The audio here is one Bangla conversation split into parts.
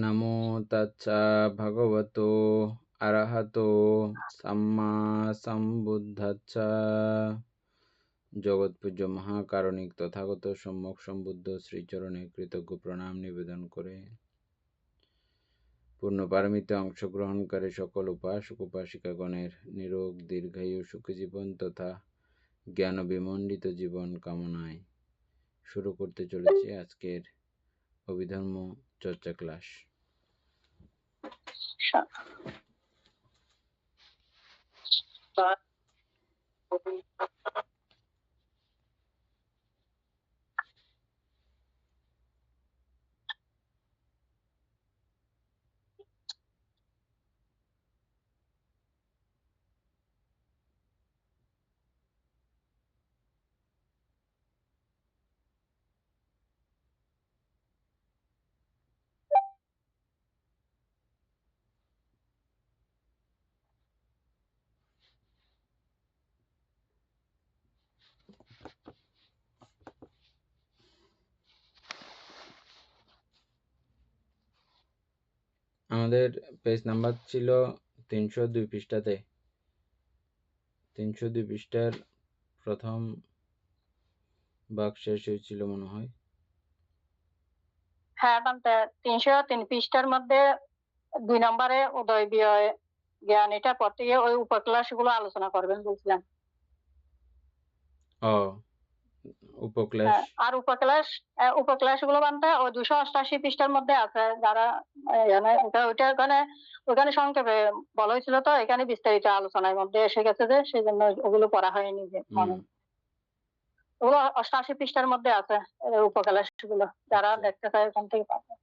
নমো তচ্ছা ভগবতো অরহতো সাম্মা সম্বুদ্ধাচ্ছা। জগৎপূজ্য মহাকারণিক তথাগত সম্যক সম্বুদ্ধ শ্রীচরণে কৃতজ্ঞ প্রণাম নিবেদন করে পূর্ণ পারমিতে অংশগ্রহণকারী সকল উপাসক উপাসিকাগণের নিরোগ দীর্ঘায়ু সুখী জীবন তথা জ্ঞান বিমণ্ডিত জীবন কামনায় শুরু করতে চলেছি আজকের অভিধর্ম চর্চা ক্লাস। আমাদের পেজ নাম্বার ছিল 302 পৃষ্ঠাতে। 302 পৃষ্ঠার প্রথম ভাগ শেষ হয়েছিল মনে হয়। হ্যাঁ, 303 পৃষ্ঠার মধ্যে 2 নম্বরে উদয় বিজয় জ্ঞান, এটা পড়তে গিয়ে ওই উপক্লাস গুলো আলোচনা করবেন বলছিলাম। উপক্লাস আর উপক্লাস গুলো বানতে ওই 288 পৃষ্ঠার মধ্যে আছে। যারা ওখানে সংক্ষেপে বলা হয়েছিল, তো এখানে বিস্তারিত আলোচনার মধ্যে এসে গেছে, যে সেই জন্য ওগুলো পড়া হয়নি। যে ওগুলো 88 পৃষ্ঠার মধ্যে আছে উপক্লাস গুলো, যারা দেখতে চায় ওখান থেকে পাবে।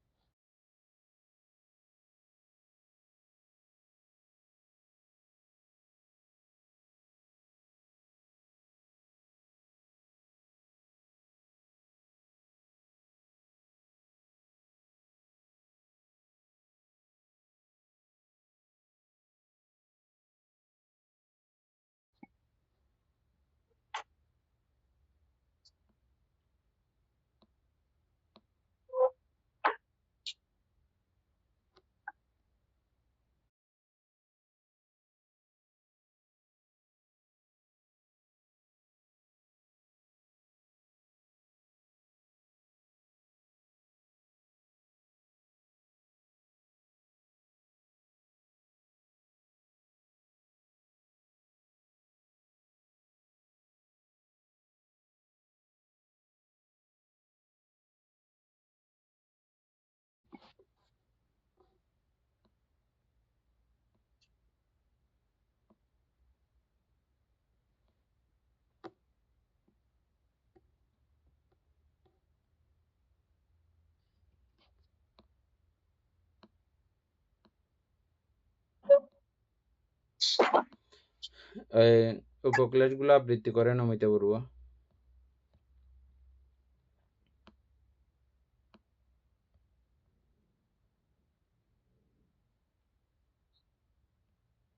উপক্লাস গুলো আবৃত্তি করেন অমিতা বড়ুয়া।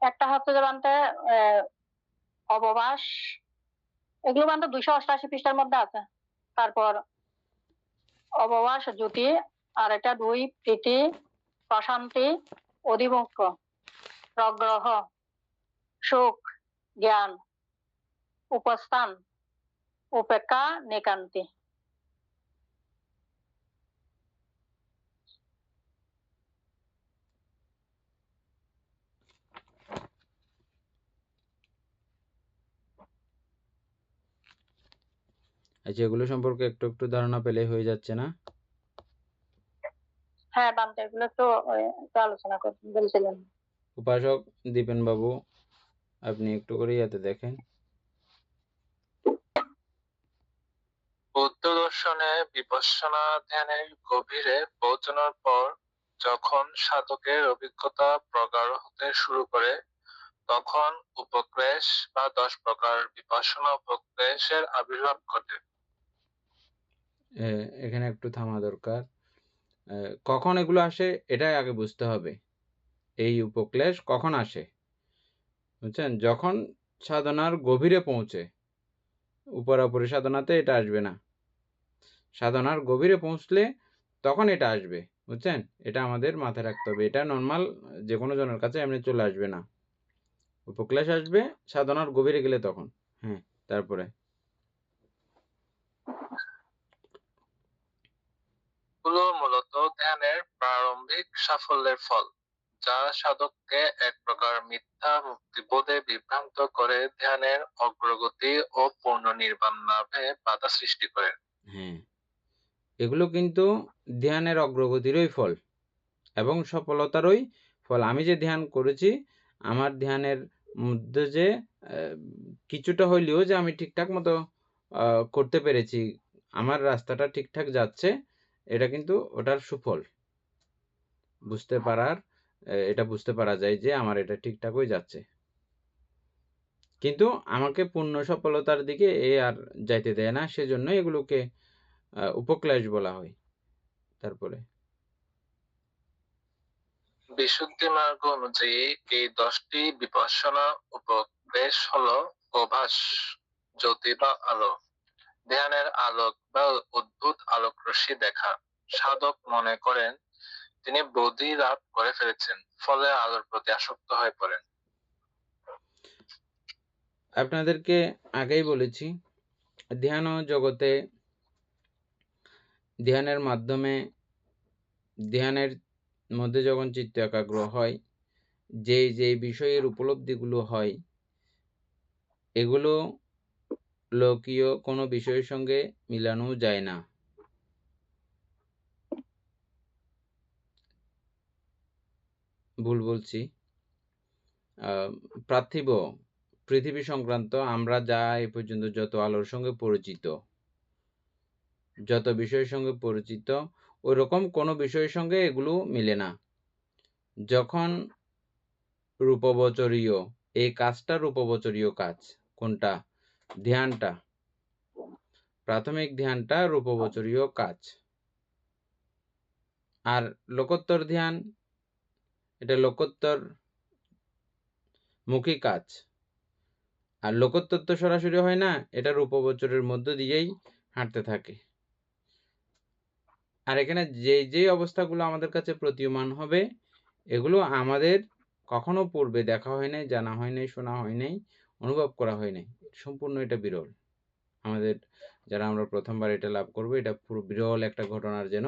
একটা হচ্ছে যে বানতে অববাস, এগুলো বানতে 288 পৃষ্ঠার মধ্যে আছে। তারপর অববাস জ্যোতি, আর এটা 2 প্রীতি, প্রশান্তি, অধিমুখ্য, প্রগ্রহ, সুখ, জ্ঞান, উপস্থান, উপেক্ষা, নিকান্তি। আচ্ছা, এগুলো সম্পর্কে একটু একটু ধারণা পেলে হয়ে যাচ্ছে না? হ্যাঁ, বানতে এগুলো একটু আলোচনা করতে বলছিলেন। উপাসক দীপেন বাবু, আপনি একটু করে ইয়াতে দেখেন। বৌদ্ধ দর্শনে বিপশ্যনা ধ্যানের গভীরে পৌঁছানোর পর যখন সাধকের অভিজ্ঞতা প্রগাঢ় হতে শুরু করে, তখন উপক্লেশ বা 10 প্রকার বিপশ্যনা উপক্লেশের আবির্ভাব ঘটে। এখানে একটু থামা দরকার। কখন এগুলো আসে এটাই আগে বুঝতে হবে। এই উপক্লেশ কখন আসে, বুঝছেন? যখন সাধনার গভীরে পৌঁছে। উপরাপরি সাধনাতে এটা আসবে না। সাধনার গভীরে পৌঁছলে তখন এটা আসবে। বুঝছেন? এটা আমাদের মাথায় রাখতে হবে। এটা নরমাল যে কোনো জনের কাছে এমনি চলে আসবে না। উপক্লেশ আসবে সাধনার গভীরে গেলে তখন। হ্যাঁ, তারপরে গুলো মূলত ধ্যানের প্রারম্ভিক সাফল্যের ফল, যা সাধককে এক প্রকার মিথ্যা মুক্তিবোধে বিভ্রান্ত করে ধ্যানের অগ্রগতি ও পূর্ণ নির্বাণ লাভে বাধা সৃষ্টি করে। হ্যাঁ, এগুলো কিন্তু ধ্যানের অগ্রগতিরই ফল এবং সফলতারই ফল। আমি যে ধ্যান করেছি, আমার ধ্যানের মধ্যে যে কিছুটা হইলেও যে আমি ঠিকঠাক মতো করতে পেরেছি, আমার রাস্তাটা ঠিকঠাক যাচ্ছে, এটা কিন্তু ওটার সুফল। এটা বুঝতে পারা যায় যে আমার এটা ঠিকঠাকই যাচ্ছে। কিন্তু আমাকে পূর্ণ সফলতার দিকে এ আর যাইতে দেয় না, সেজন্য এগুলোকে উপক্লেশ বলা হয়। তারপরে বিশুদ্ধি মার্গ অনুযায়ী এই 10টি বিপশ্যনা উপক্লেশ হলো প্রভাস, জ্যোতি বা আলো, ধ্যানের আলোক বা অদ্ভুত আলোক রশ্মি দেখা। সাধক মনে করেন তিনি বোধি লাভ করে ফেলেছেন, ফলে আলোর প্রতি আসক্ত হয়ে পড়েন। আপনাদেরকে আগেই বলেছি, ধ্যান জগতে ধ্যানের মাধ্যমে ধ্যানের মধ্যে যখন চিত্ত একাগ্র হয়, যে বিষয়ের উপলব্ধিগুলো হয়, এগুলো লৌকিক কোনো বিষয়ের সঙ্গে মিলানো যায় না। ভুল বলছি। পার্থিব পৃথিবী সংক্রান্ত আমরা যা এ পর্যন্ত যত আলোর সঙ্গে পরিচিত, যত বিষয়ের সঙ্গে পরিচিত, ওইরকম কোনো বিষয়ের সঙ্গে এগুলো মিলে না। যখন রূপবচরীয়, এই কাজটা রূপবচরীয় কাজ। কোনটা? ধ্যানটা। প্রাথমিক ধ্যানটা রূপবচরীয় কাজ। আর লোকোত্তর ধ্যান, এটা লোকোত্তর মুখী কাজ। আর লোকোত্তর তো সরাসরি হয় না, এটা রূপবচরের মধ্য দিয়েই হাঁটতে থাকে। আর এখানে যে অবস্থাগুলো আমাদের কাছে প্রতীয়মান হবে, এগুলো আমাদের কখনো পূর্বে দেখা হয় নাই, জানা হয় নাই, শোনা হয় নাই, অনুভব করা হয় নাই। সম্পূর্ণ এটা বিরল। আমাদের যারা আমরা প্রথমবার এটা লাভ করবো, এটা পুরো বিরল একটা ঘটনার যেন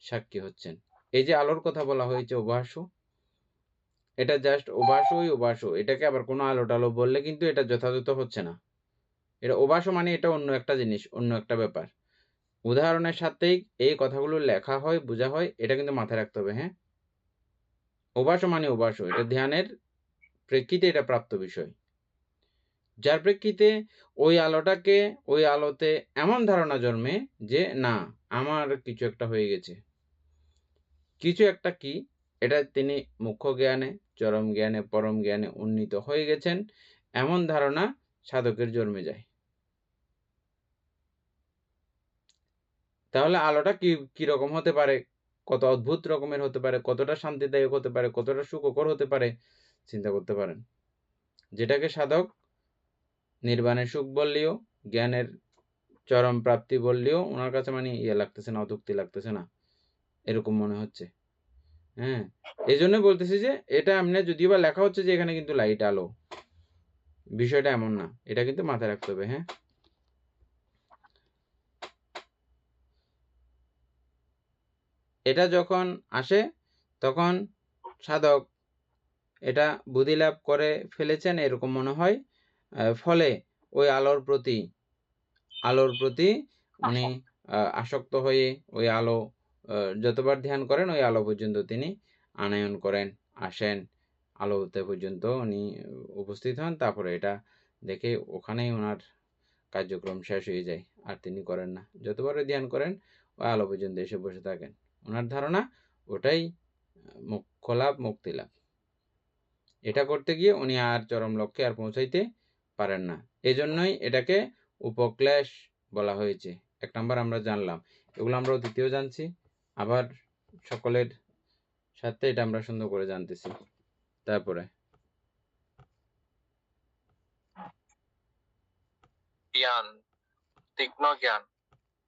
সাক্ষী হচ্ছেন। এই যে আলোর কথা বলা হয়েছে অভাস, এটা জাস্ট অভাস। এটাকে আবার কোনো আলো টালো বললে কিন্তু এটা যথাযথ হচ্ছে না। এটা অভাস মানে এটা অন্য একটা জিনিস, অন্য একটা ব্যাপার। উদাহরণের সাথেই এই কথাগুলো লেখা হয়, বোঝা হয়, এটা কিন্তু মাথায় রাখতে হবে। হ্যাঁ, অভাস মানে অভাস, এটা ধ্যানের প্রেক্ষিতে এটা প্রাপ্ত বিষয়, যার প্রেক্ষিতে ওই আলোতে এমন ধারণা জন্মে যে না, আমার কিছু একটা হয়ে গেছে। কিছু একটা কি? এটা তিনি মুখ্য জ্ঞানে, চরম জ্ঞানে, পরম জ্ঞানে উন্নীত হয়ে গেছেন, এমন ধারণা সাধকের জন্মে যায়। তাহলে আলোটা কিরকম হতে পারে, কত অদ্ভুত রকমের হতে পারে, কতটা শান্তিদায়ক হতে পারে, কতটা সুখকর হতে পারে, চিন্তা করতে পারেন। যেটাকে সাধক নির্বাণের সুখ বললেও, জ্ঞানের চরম প্রাপ্তি বললেও ওনার কাছে মানে লাগতেছে না, অতৃপ্তি লাগতেছে না, এরকম মনে হচ্ছে। হ্যাঁ, এই জন্য বলতেছি যে এটা এমনি যদিও বা লেখা হচ্ছে যে এখানে কিন্তু লাইট আলো, বিষয়টা এমন না, এটা কিন্তু মাথায় রাখতে হবে। হ্যাঁ, এটা যখন আসে তখন সাধক এটা বুদ্ধি লাভ করে ফেলেছেন এরকম মনে হয়, ফলে ওই আলোর প্রতি উনি আসক্ত হয়ে ওই আলো যতবার ধ্যান করেন ওই আলো পর্যন্ত তিনি আনয়ন করেন, আসেন, আলোতে পর্যন্ত উনি উপস্থিত হন। তারপরে এটা দেখে ওখানেই ওনার কার্যক্রম শেষ হয়ে যায়, আর তিনি করেন না। যতবারই ধ্যান করেন ওই আলো পর্যন্ত এসে বসে থাকেন। ওনার ধারণা ওটাই মোক্ষ লাভ, মুক্তি লাভ। এটা করতে গিয়ে উনি আর চরম লক্ষ্যে আর পৌঁছাইতে পারেন না। এজন্যই এটাকে উপক্লেশ বলা হয়েছে। 1 নাম্বার আমরা জানলাম, এগুলো আমরা দ্বিতীয় জানছি, আবার সকলের সাথে এটা আমরা সুন্দর করে জানতেছি। তারপরে জ্ঞান, তীক্ষ্ণ জ্ঞান।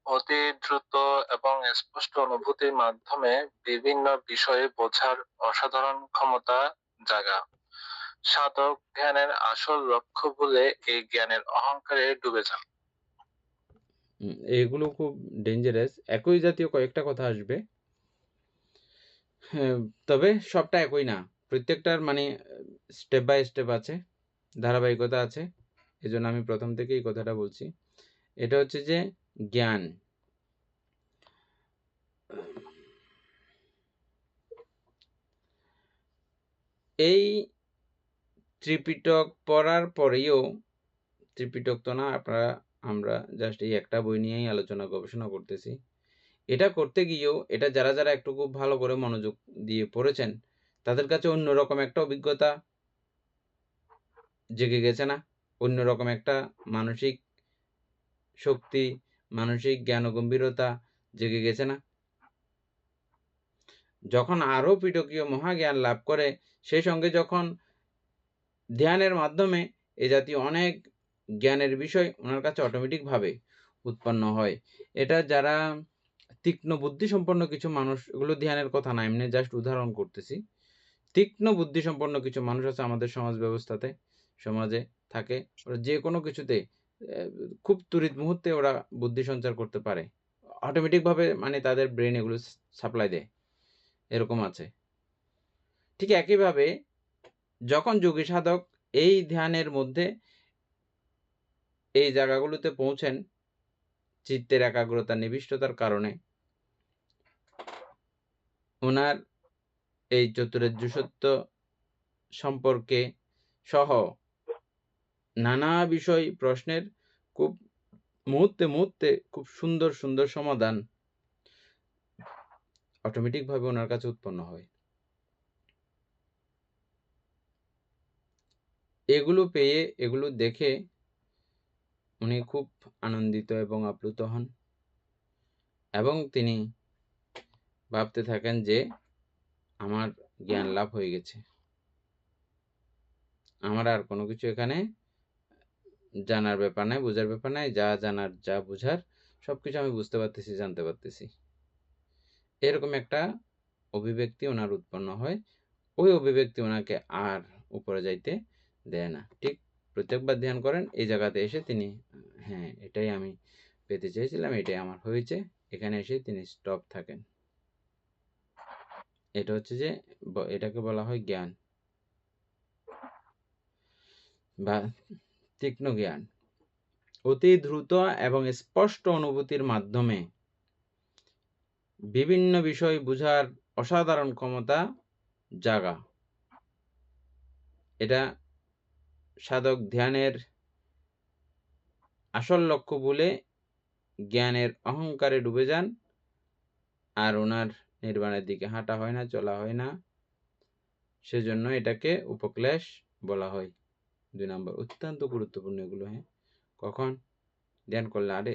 অতি দ্রুত এবং স্পষ্ট অনুভূতির মাধ্যমে বিভিন্ন বিষয়ে বোঝার অসাধারণ ক্ষমতা জাগা। সাধক ধ্যানের আসল লক্ষ্য বলে এই জ্ঞানের অহংকারে ডুবে যান। এগুলো খুব ডেঞ্জারাস। একই জাতীয় কয়েকটা কথা আসবে, হ্যাঁ, তবে সবটা একই না। প্রত্যেকটার মানে স্টেপ বাই স্টেপ আছে, ধারাবাহিকতা আছে। এজন্য আমি প্রথম থেকে এই কথাটা বলছি। এটা হচ্ছে যে জ্ঞান। এই ত্রিপিটক পড়ার পরেও, ত্রিপিটক তো না, আমরা জাস্ট এই একটা বই নিয়েই আলোচনা গবেষণা করতেছি। এটা করতে গিয়েও এটা যারা যারা একটু খুব ভালো করে মনোযোগ দিয়ে পড়েছেন তাদের কাছে অন্যরকম একটা অভিজ্ঞতা জেগে গেছে না? অন্যরকম একটা মানসিক শক্তি, মানসিক জ্ঞান ও গম্ভীরতা জেগে গেছে না? যখন আরও পিটকীয় মহাজ্ঞান লাভ করে, সেই সঙ্গে যখন ধ্যানের মাধ্যমে এ জাতীয় অনেক জ্ঞানের বিষয় ওনার কাছে অটোমেটিকভাবে উৎপন্ন হয়। এটা যারা তীক্ষ্ণ বুদ্ধিসম্পন্ন কিছু মানুষ, এগুলো ধ্যানের কথা না, এমনি জাস্ট উদাহরণ করতেছি। তীক্ষ্ণ বুদ্ধিসম্পন্ন কিছু মানুষ আছে আমাদের সমাজ ব্যবস্থাতে, সমাজে থাকে। ওরা যে কোনো কিছুতে খুব তড়িৎ মুহূর্তে ওরা বুদ্ধি সঞ্চার করতে পারে, অটোমেটিকভাবে, মানে তাদের ব্রেন এগুলো সাপ্লাই দেয়, এরকম আছে। ঠিক একইভাবে যখন যোগী সাধক এই ধ্যানের মধ্যে এই জায়গাগুলোতে পৌঁছেন, চিত্তের একাগ্রতা নিবিষ্টতার কারণে ওনার এই চতুরার্য সত্য সম্পর্কে সহ নানা বিষয় প্রশ্নের খুব মুহূর্তে মুহূর্তে খুব সুন্দর সুন্দর সমাধান অটোমেটিকভাবে ওনার কাছে উৎপন্ন হয়। এগুলো পেয়ে, এগুলো দেখে উনি খুব আনন্দিত এবং আপ্লুত হন এবং তিনি ভাবতে থাকেন যে আমার জ্ঞান লাভ হয়ে গেছে, আমার আর কোনো কিছু এখানে জানার ব্যাপার নাই, বোঝার ব্যাপার নাই। যা জানার, যা বোঝার, সবকিছু আমি বুঝতে পারতেছি, জানতে পারতেছি। এরকম একটা অভিব্যক্তি ওনার উৎপন্ন হয়। ওই অভিব্যক্তি ওনাকে আর উপরে যাইতে দেয় না। ঠিক প্রত্যেকবার ধ্যান করেন, এই জায়গাতে এসে তিনি, হ্যাঁ এটাই আমি পেতে চেয়েছিলাম, এটাই আমার হয়েছে, এখানে এসে তিনি স্টপ থাকেন। এটা হচ্ছে যে এটাকে বলা হয় জ্ঞান বা তীক্ষ্ণ জ্ঞান। অতি দ্রুত এবং স্পষ্ট অনুভূতির মাধ্যমে বিভিন্ন বিষয় বুঝার অসাধারণ ক্ষমতা জাগা। এটা সাধক ধ্যানের আসল লক্ষ্য বলে জ্ঞানের অহংকারে ডুবে যান, আর ওনার নির্বাণের দিকে হাঁটা হয় না, চলা হয় না। সেজন্য এটাকে উপক্লেশ বলা হয়। 2 নম্বর অত্যন্ত গুরুত্বপূর্ণ এগুলো। হ্যাঁ, কখন ধ্যান করলে, আরে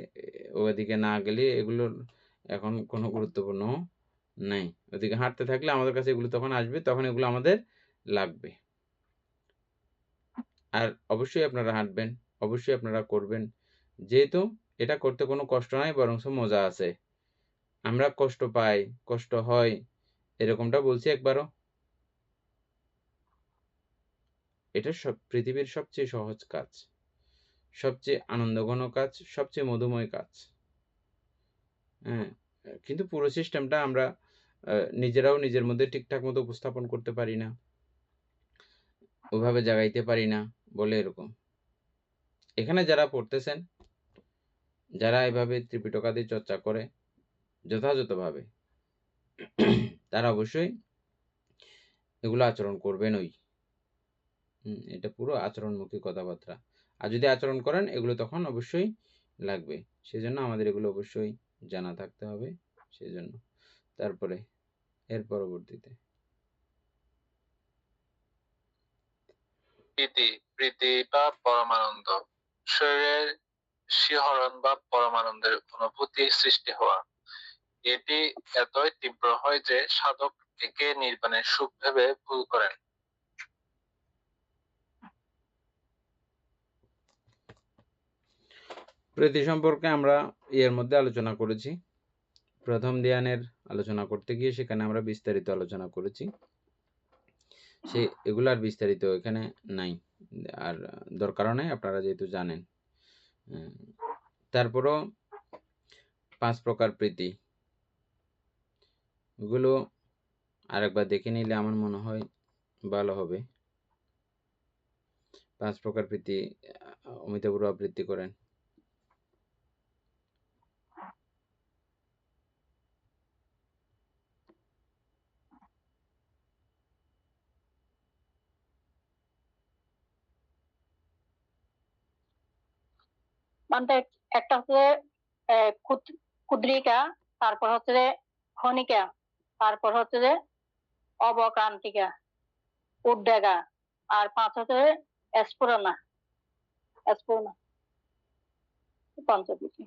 ওদিকে না গেলে এগুলোর এখন কোনো গুরুত্বপূর্ণ নাই। ওদিকে হাঁটতে থাকলে আমাদের কাছে এগুলো তখন আসবে, তখন এগুলো আমাদের লাগবে। আর অবশ্যই আপনারা হাঁটবেন, অবশ্যই আপনারা করবেন, যেহেতু এটা করতে কোনো কষ্ট নাই, বরং মজা আছে। আমরা কষ্ট পাই, কষ্ট হয়, এরকমটা বলছি একবারও? এটা পৃথিবীর সবচেয়ে সহজ কাজ, সবচেয়ে আনন্দঘন কাজ, সবচেয়ে মধুময় কাজ। হ্যাঁ, কিন্তু পুরো সিস্টেমটা আমরা নিজেরাও নিজের মধ্যে ঠিকঠাক মতো উপস্থাপন করতে পারি না, ওইভাবে জাগাইতে পারি না বলে এরকম। এখানে যারা পড়তেছেন, যারা এভাবে ত্রিপিটকাদি চর্চা করে যথাযথভাবে, তারা অবশ্যই এগুলো আচরণ করবেনই। এটা পুরো আচরণমুখী কথাবার্তা। আর যদি আচরণ করেন, এগুলো তখন অবশ্যই লাগবে। সেজন্য আমাদের এগুলো অবশ্যই জানা থাকতে হবে। সেজন্য তারপরে এর পরবর্তীতে প্রীতি বা পরমানন্দ, শরীরের শিহরণ বা পরমানন্দের অনুভূতি সৃষ্টি হওয়া। এটি এতই তীব্র হয় যে সাধক একে নির্বাণের সুখ ভেবে ভুল করেন। প্রীতি সম্পর্কে আমরা এর মধ্যে আলোচনা করেছি। প্রথম ধ্যানের আলোচনা করতে গিয়ে সেখানে আমরা বিস্তারিত আলোচনা করেছি। এগুলো আর বিস্তারিত এখানে নাই, আর দরকারও নাই, আপনারা যেহেতু জানেন। তারপরও 5 প্রকার প্রীতি, এগুলো আরেকবার দেখে নিলে আমার মনে হয় ভালো হবে। 5 প্রকার প্রীতি অমিতাভ আবৃত্তি করেন। মানে একটা হচ্ছে ক্ষুদ্রিকা, তারপর হচ্ছে যে ক্ষণিকা, তারপর হচ্ছে যে অবকান্তিকা, উদ্বেগা, আর 5 হচ্ছে স্ফুরণা। পঞ্চপ্রীতি।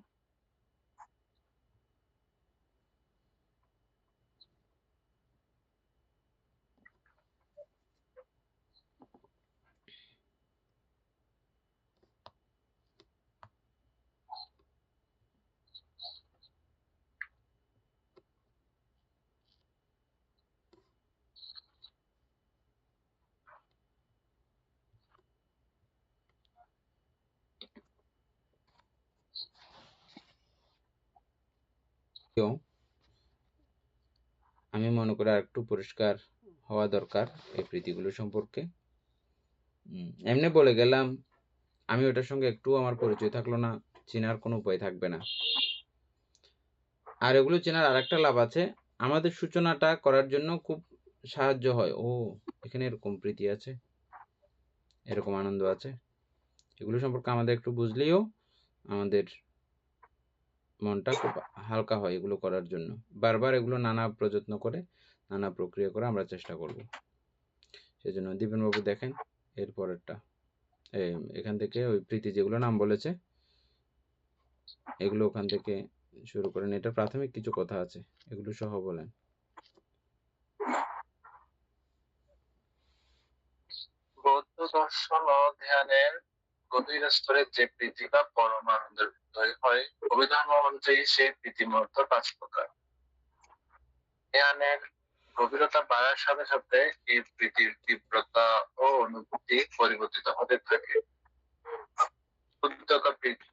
আমি মনে করি আর একটু পরিষ্কার হওয়া দরকার এই প্রীতিগুলো সম্পর্কে। এমনি বলে গেলাম, আমি ওটার সঙ্গে একটু আমার পরিচয় থাকলো না, চেনার কোনো উপায় থাকবে না। আর এগুলো চেনার আরেকটা লাভ আছে, আমাদের সূচনাটা করার জন্য খুব সাহায্য হয়। ও, এখানে এরকম প্রীতি আছে, এরকম আনন্দ আছে, এগুলো সম্পর্কে আমাদের একটু বুঝলেও আমাদের মনটা খুব হালকা হয় এগুলো করার জন্য। বারবার এগুলো নানা প্রযত্ন করে, নানা প্রক্রিয়া করে আমরা চেষ্টা করব। সেজন্য দীপেনবাবু দেখেন এর পরেরটা, এখান থেকে ওই প্রীতি যেগুলো নাম বলেছে এগুলো ওখান থেকে শুরু করেন। এটা প্রাথমিক কিছু কথা আছে, এগুলো সহ বলেন। বৌদ্ধ দর্শন ও ধ্যানের গভীর স্তরে যে প্রীতি বা পরম আনন্দের উদয় হয়, অভিধর্ম অনুযায়ী সেই প্রীতির মধ্যে 5 প্রকার। ধ্যানের গভীরতা বাড়ার সাথে সাথে এই প্রীতির তীব্রতা ও অনুভূতি পরিবর্তিত হতে থাকে। উদ্যোগ প্রীতি,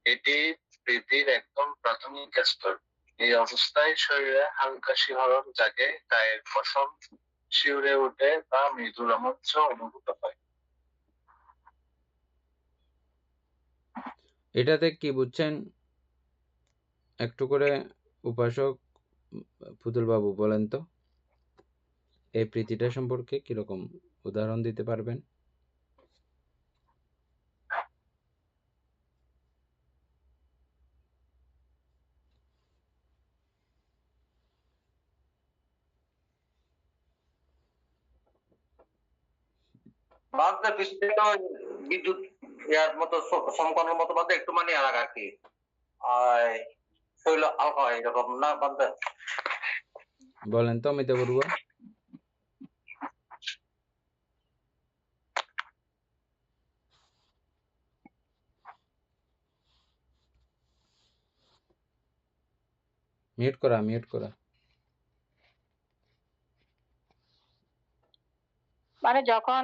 এটি প্রীতির একদম প্রাথমিক স্তর। এই অবস্থায় শরীরে হালকা শিহরণ জাগে, গায়ের পশম শিউরে ওঠে বা মৃদু রোমাঞ্চ অনুভূত হয়। এটাতে কি বুঝছেন একটু করে উপাসক পুতুল বাবু বলেন তো, এই প্রীতিটা সম্পর্কে কিরকম উদাহরণ দিতে পারবেন? বাঁধতে বৃষ্টিটা বিদ্যুৎ ইয়ার মতো সমকনের মতো বাঁধতে একটু মানে আলাগ আর কি, আর শৈল হালকা হয় এরকম না বাঁধতে। বলেন তো অমিতাভ বড়ুয়া। মিউট করা। মানে যখন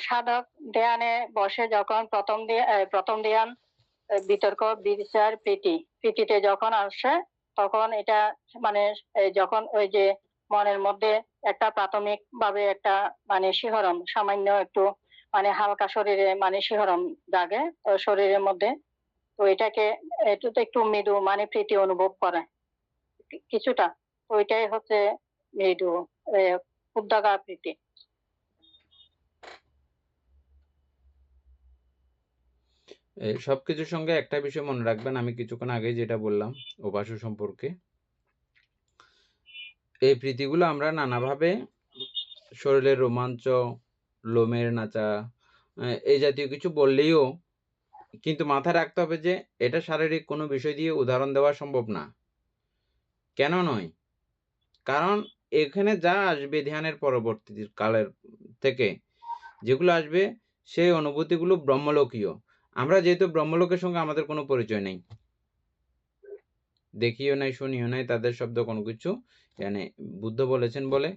সাধক ধ্যানে বসে, যখন প্রথম ধ্যান, বিতর্ক, বিচার, প্রীতিতে যখন আসে, তখন এটা মানে যখন ওই যে মনের মধ্যে একটা প্রাথমিক ভাবে একটা মানে শিহরণ, সামান্য একটু মানে হালকা শরীরে মানে শিহরণ জাগে শরীরের মধ্যে, তো এটাকে একটু তো একটু মৃদু মানে প্রীতি অনুভব করে কিছুটা, তো ওইটাই হচ্ছে মৃদু উদ্যোগা প্রীতি। সবকিছুর সঙ্গে একটা বিষয় মনে রাখবেন, আমি কিছুক্ষণ আগে যেটা বললাম উপাসক সম্পর্কে, এই প্রীতিগুলো আমরা নানাভাবে শরীরের রোমাঞ্চ, লোমের নাচা, এই জাতীয় কিছু বললেও কিন্তু মাথায় রাখতে হবে যে এটা শারীরিক কোনো বিষয় দিয়ে উদাহরণ দেওয়া সম্ভব না। কেন নয়? কারণ এখানে যা আসবে ধ্যানের পরবর্তী কালের থেকে যেগুলো আসবে সেই অনুভূতিগুলো ব্রহ্মলোকীয়। আমরা যেহেতু ব্রহ্মলোকের সঙ্গে আমাদের কোনো পরিচয় নেই, দেখিও নাই শুনিও নাই তাদের শব্দ কোনো কিছু, মানে বুদ্ধ বলেছেন বলে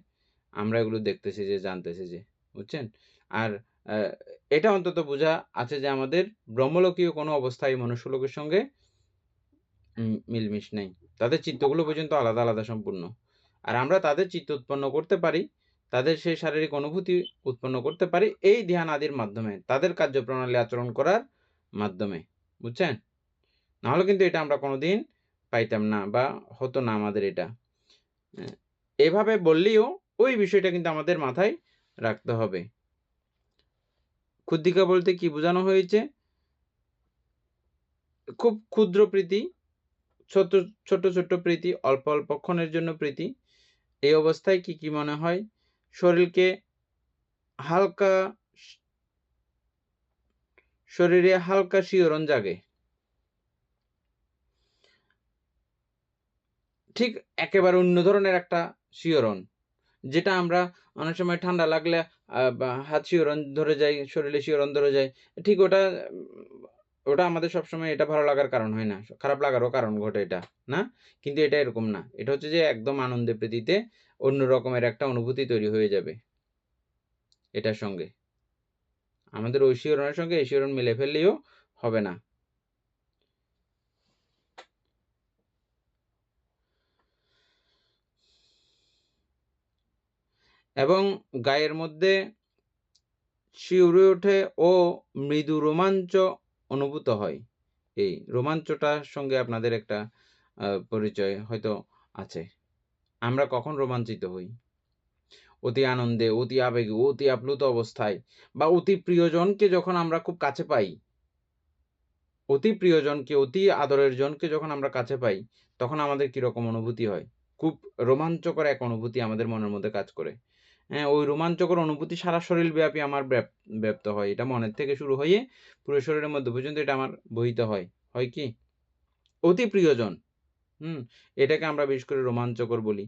আমরা এগুলো দেখতেছি যে জানতেছি যে, বুঝছেন? আর এটা অন্তত বোঝা আছে যে আমাদের ব্রহ্মলোকীয় কোনো অবস্থায় মনুষ্যলোকের সঙ্গে মিলমিশ নেই। তাদের চিত্তগুলো পর্যন্ত আলাদা আলাদা সম্পূর্ণ। আর আমরা তাদের চিত্ত উৎপন্ন করতে পারি, তাদের সেই শারীরিক অনুভূতি উৎপন্ন করতে পারি এই ধ্যান আদির মাধ্যমে, তাদের কার্যপ্রণালী আচরণ করার মাধ্যমে, বুঝছেন? নাহলে কিন্তু এটা আমরা কোনোদিন পাইতাম না বা হতো না আমাদের এটা। এভাবে বললেও ওই বিষয়টা কিন্তু আমাদের মাথায় রাখতে হবে। ক্ষুদ্রিকা বলতে কি বোঝানো হয়েছে? খুব ক্ষুদ্র প্রীতি, ছোট ছোট প্রীতি, অল্প অল্পক্ষণের জন্য প্রীতি। এই অবস্থায় কি মনে হয়? শরীরকে হালকা, শরীরে হালকা শিহরণ জাগে। ঠিক একেবারে অন্য ধরনের একটা শিহরণ, যেটা আমরা অনেক সময় ঠান্ডা লাগলে হাত শিহরণ ধরে যায়, শরীরে শিহরণ ধরে যায়। ঠিক ওটা আমাদের সবসময় এটা ভালো লাগার কারণ হয় না, খারাপ লাগারও কারণ ঘটে এটা, না? কিন্তু এটা এরকম না। এটা হচ্ছে যে একদম আনন্দে প্রীতিতে অন্য রকমের একটা অনুভূতি তৈরি হয়ে যাবে এটার সঙ্গে। আমাদের ওই শিহরণের সঙ্গে এই শিহরণ মিলে ফেললেও হবে না। এবং গায়ের মধ্যে শিউরে ওঠে ও মৃদু রোমাঞ্চ অনুভূত হয়। এই রোমাঞ্চটার সঙ্গে আপনাদের একটা পরিচয় হয়তো আছে। আমরা কখন রোমাঞ্চিত হই? অতি আনন্দে, অতি আবেগে, অতি আপ্লুত অবস্থায়, বা অতি প্রিয়জনকে যখন আমরা খুব কাছে পাই, অতি প্রিয়জনকে, অতি আদরের জনকে যখন আমরা কাছে পাই, তখন আমাদের কিরকম অনুভূতি হয়? খুব রোমাঞ্চকর এক অনুভূতি আমাদের মনের মধ্যে কাজ করে। হ্যাঁ, ওই রোমাঞ্চকর অনুভূতি সারা শরীরব্যাপী আমার ব্যপ্ত হয়। এটা মনের থেকে শুরু হয়ে পুরো শরীরের মধ্যে পর্যন্ত এটা আমার বহিত হয়। হয় কি? অতি প্রিয়জন, এটাকে আমরা বিশেষ করে রোমাঞ্চকর বলি।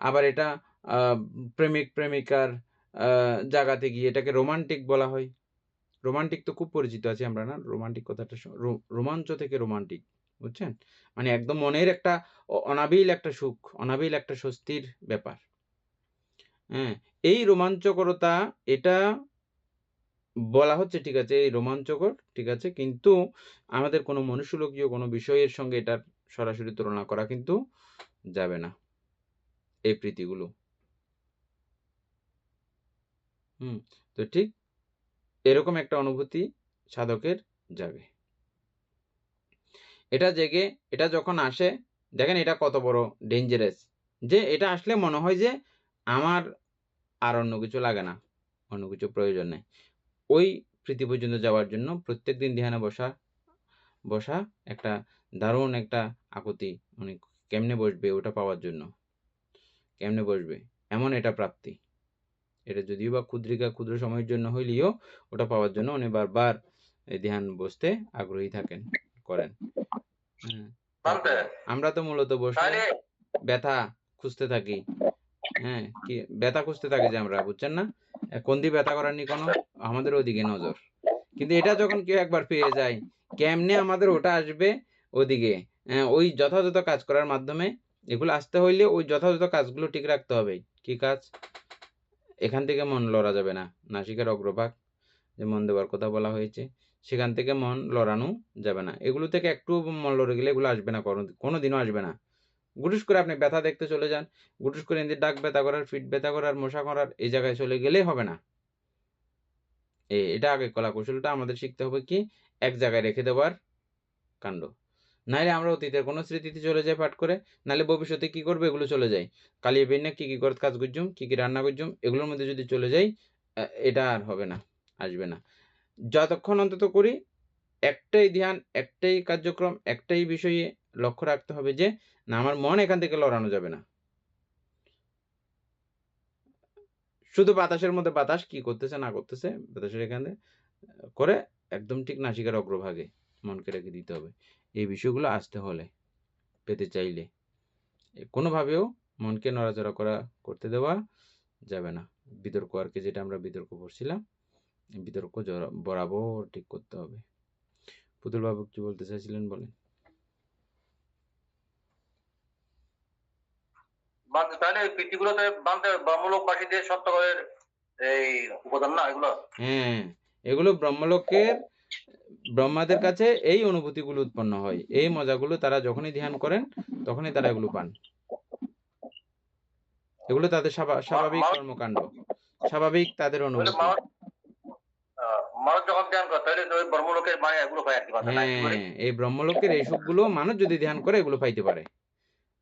আবার এটা প্রেমিক প্রেমিকার জায়গাতে গিয়ে এটাকে রোমান্টিক বলা হয়। রোমান্টিক তো খুব পরিচিত আছি আমরা, না? রোমান্টিক কথাটা রোমাঞ্চ থেকে রোমান্টিক, বুঝছেন? মানে একদম মনের একটা অনাবিল একটা সুখ, অনাবিল একটা স্বস্তির ব্যাপার। হ্যাঁ, এই রোমাঞ্চকরতা এটা বলা হচ্ছে, ঠিক আছে, এই রোমাঞ্চকর, ঠিক আছে, কিন্তু আমাদের কোনো মনুষ্যলোকীয় কোনো বিষয়ের সঙ্গে এটার সরাসরি তুলনা করা কিন্তু যাবে না, এই প্রীতিগুলো। তো ঠিক এরকম একটা অনুভূতি সাধকের জাগে। এটা জেগে, এটা যখন আসে, দেখেন এটা কত বড় ডেঞ্জারাস, যে এটা আসলে মনে হয় যে আমার আর অন্য কিছু লাগে না, অন্য কিছু প্রয়োজন নেই। ওই প্রীতি পর্যন্ত যাওয়ার জন্য প্রত্যেকদিন ধ্যানে বসা একটা দারুণ একটা আকুতি, মানে কেমনে বসবে ওটা পাওয়ার জন্য, কেমনে বসবে এমন এটা প্রাপ্তি। এটা যদিও বা ক্ষুদ্র সময়ের জন্য হইলেও ওটা পাওয়ার জন্য উনি বারবার এই ধ্যান বসতে আগ্রহী করেন। আমরা তো মূলত বসলে ব্যথা খুঁজতে থাকি। হ্যাঁ, কি ব্যথা খুঁজতে থাকি যে আমরা, বুঝছেন না? কোন দিয়ে ব্যথা করার নি কোনো, আমাদের ওদিকে নজর। কিন্তু এটা যখন কেউ একবার পেয়ে যায়, কেমনে আমাদের ওটা আসবে ওদিকে, ওই যথাযথ কাজ করার মাধ্যমে। এগুলো আসতে হইলে ওই যথাযথ কাজগুলো ঠিক রাখতে হবে। কি কাজ? এখান থেকে মন লড়া যাবে না, নাসিকার অগ্রভাগ যে মন দেওয়ার কথা বলা হয়েছে, সেখান থেকে মন লড়ানো যাবে না। এগুলো থেকে একটু মন লড়ে গেলে এগুলো আসবে না, কোনোদিনও আসবে না। গুটুস করে আপনি ব্যথা দেখতে চলে যান, গুটুস করে এদের ডাক ব্যথা করার, ফিট ব্যথা করার, মশা করার এই জায়গায় চলে গেলেই হবে না। এটা আগে কলা কৌশলটা আমাদের শিখতে হবে, কি এক জায়গায় রেখে দেওয়ার কাণ্ড। নাইলে আমরা অতীতের কোনো স্মৃতিতে চলে যাই পাঠ করে, নাহলে ভবিষ্যতে কি করবে এগুলো চলে যায়। কালিয়ে বেন্যা কি করে কাজ করছুম, কি রান্না করছুম, এগুলোর মধ্যে যদি চলে যাই, এটা আর হবে না, আসবে না। যতক্ষণ অন্তত করি একটাই ধ্যান, একটাই কার্যক্রম, একটাই বিষয়ে লক্ষ্য রাখতে হবে যে না, আমার মন এখান থেকে লড়ানো যাবে না। শুধু বাতাসের মধ্যে বাতাস কি করতেছে না করতেছে, বাতাসের এখানে করে একদম ঠিক নাসিকার অগ্রভাগে মনকে রেখে দিতে হবে। এই বিষয়গুলো আসতে হলে, পেতে চাইলে কোনোভাবেও মনকে নড়াচড়া করতে দেওয়া যাবে না। বিতর্ক আর কি, যেটা আমরা বিতর্ক করছিলাম, বিতর্ক বরাবর ঠিক করতে হবে। পুতুল বাবু কি বলতে চাইছিলেন বলেন। তাহলে ওই পিটিগুলোতে বানতে ব্রহ্মলোকবাসীদের সত্যকরের এই উপাদান না এগুলো? হ্যাঁ, এগুলো ব্রহ্মলোকের ব্রহ্মাদের কাছে এই অনুভূতিগুলো উৎপন্ন হয়, এই মজাগুলো তারা যখনই ধ্যান করেন তখনই তারা এগুলো পান। এগুলো তাদের স্বাভাবিক মানুষ কর্মকাণ্ড, স্বাভাবিক তাদের অনুভূতি। মানুষ যখন ধ্যান করে তাহলে ওই ব্রহ্মলোকের মানে এগুলো হয় আর কি বান্ধে না কি করে? হ্যাঁ, এই ব্রহ্মলোকের এই সুখগুলো মানুষ যদি ধ্যান করে এগুলো পাইতে পারে।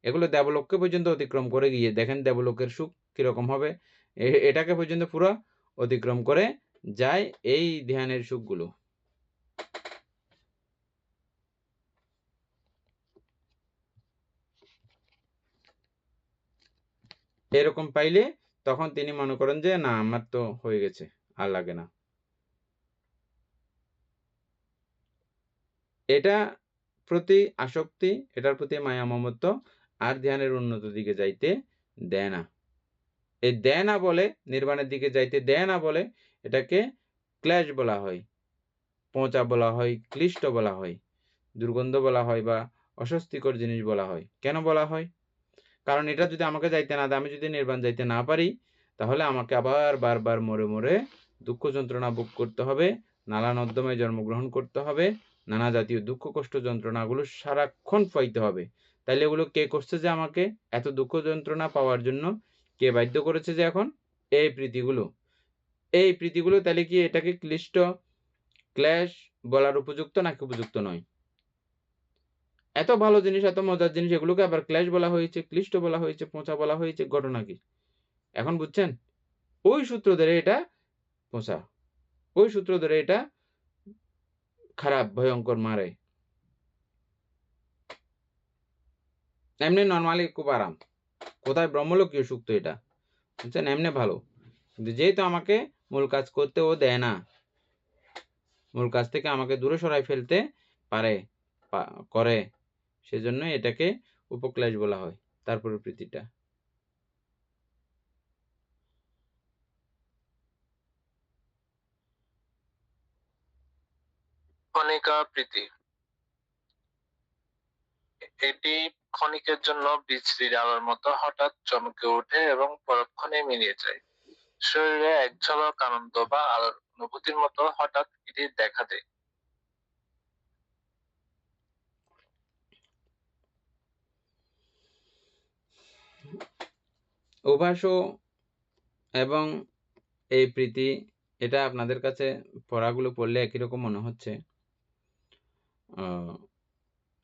এগুলো দেবলোককে পর্যন্ত অতিক্রম করে গিয়ে দেখেন দেবলোকের সুখ কিরকম হবে। এটাকে পর্যন্ত পুরো অতিক্রম করে যায় এই ধ্যানের সুখগুলো। এরকম পাইলে তখন তিনি মনে করেন যে না আমার তো হয়ে গেছে, আর লাগে না। এটা প্রতি আসক্তি, এটার প্রতি মায়া মমত্ব আর ধ্যানের উন্নত দিকে যাইতে দেয় না। এই দেয় না বলে, নির্বাণের দিকে যাইতে দেয় না বলে এটাকে ক্লেশ বলা হয়, পচা বলা হয়, ক্লিষ্ট বলা হয়, দুর্গন্ধ বলা হয় বা অস্বস্তিকর জিনিস বলা হয়। কেন বলা হয়? কারণ এটা যদি আমাকে যাইতে না দেয়, আমি যদি নির্বাণ যাইতে না পারি, তাহলে আমাকে আবার বারবার মরে মরে দুঃখ যন্ত্রণা ভোগ করতে হবে, নালা নর্দমায় জন্মগ্রহণ করতে হবে, নানা জাতীয় দুঃখ কষ্ট যন্ত্রণাগুলো সারাক্ষণ পাইতে হবে। তাইলে এগুলো কে করছে যে আমাকে এত দুঃখ যন্ত্রণা পাওয়ার জন্য? কে বাধ্য করেছে যে এখন? এই প্রীতিগুলো। এই প্রীতিগুলো তাহলে কি এটাকে ক্লিষ্ট, ক্লেশ বলার উপযুক্ত নাকি উপযুক্ত নয়? এত ভালো জিনিস, এত মজার জিনিস, এগুলোকে আবার ক্লেশ বলা হয়েছে, ক্লিষ্ট বলা হয়েছে, পচা বলা হয়েছে। ঘটনা কি? এখন বুঝছেন? ওই সূত্র ধরে এটা পচা, ওই সূত্র ধরে এটা খারাপ, ভয়ঙ্কর, মারে। এমনি নর্মালি খুব আরাম। কোথায় ব্রহ্মলোকীয় সুখ তো এটা, বুঝছেন? এমনি ভালো, কিন্তু যেহেতু আমাকে মূল কাজ করতে ও দেয় না, মূল কাজ থেকে আমাকে দূরে সরাই ফেলতে পারে, করে, সেজন্য এটাকে উপক্লেশ বলা হয়। তারপরে প্রীতিটা ক্ষণিকা প্রীতি। এটি ক্ষণিকের জন্য বিজলির আলোর মতো হঠাৎ চমকে ওঠে এবং পরক্ষণে মিলিয়ে যায়। শরীরে এক ঝলক আনন্দ বা আলোর অনুভূতির মতো হঠাৎ এটি দেখা দেয়। অভ্যাস এবং এই প্রীতি, এটা আপনাদের কাছে পড়াগুলো পড়লে একই রকম মনে হচ্ছে।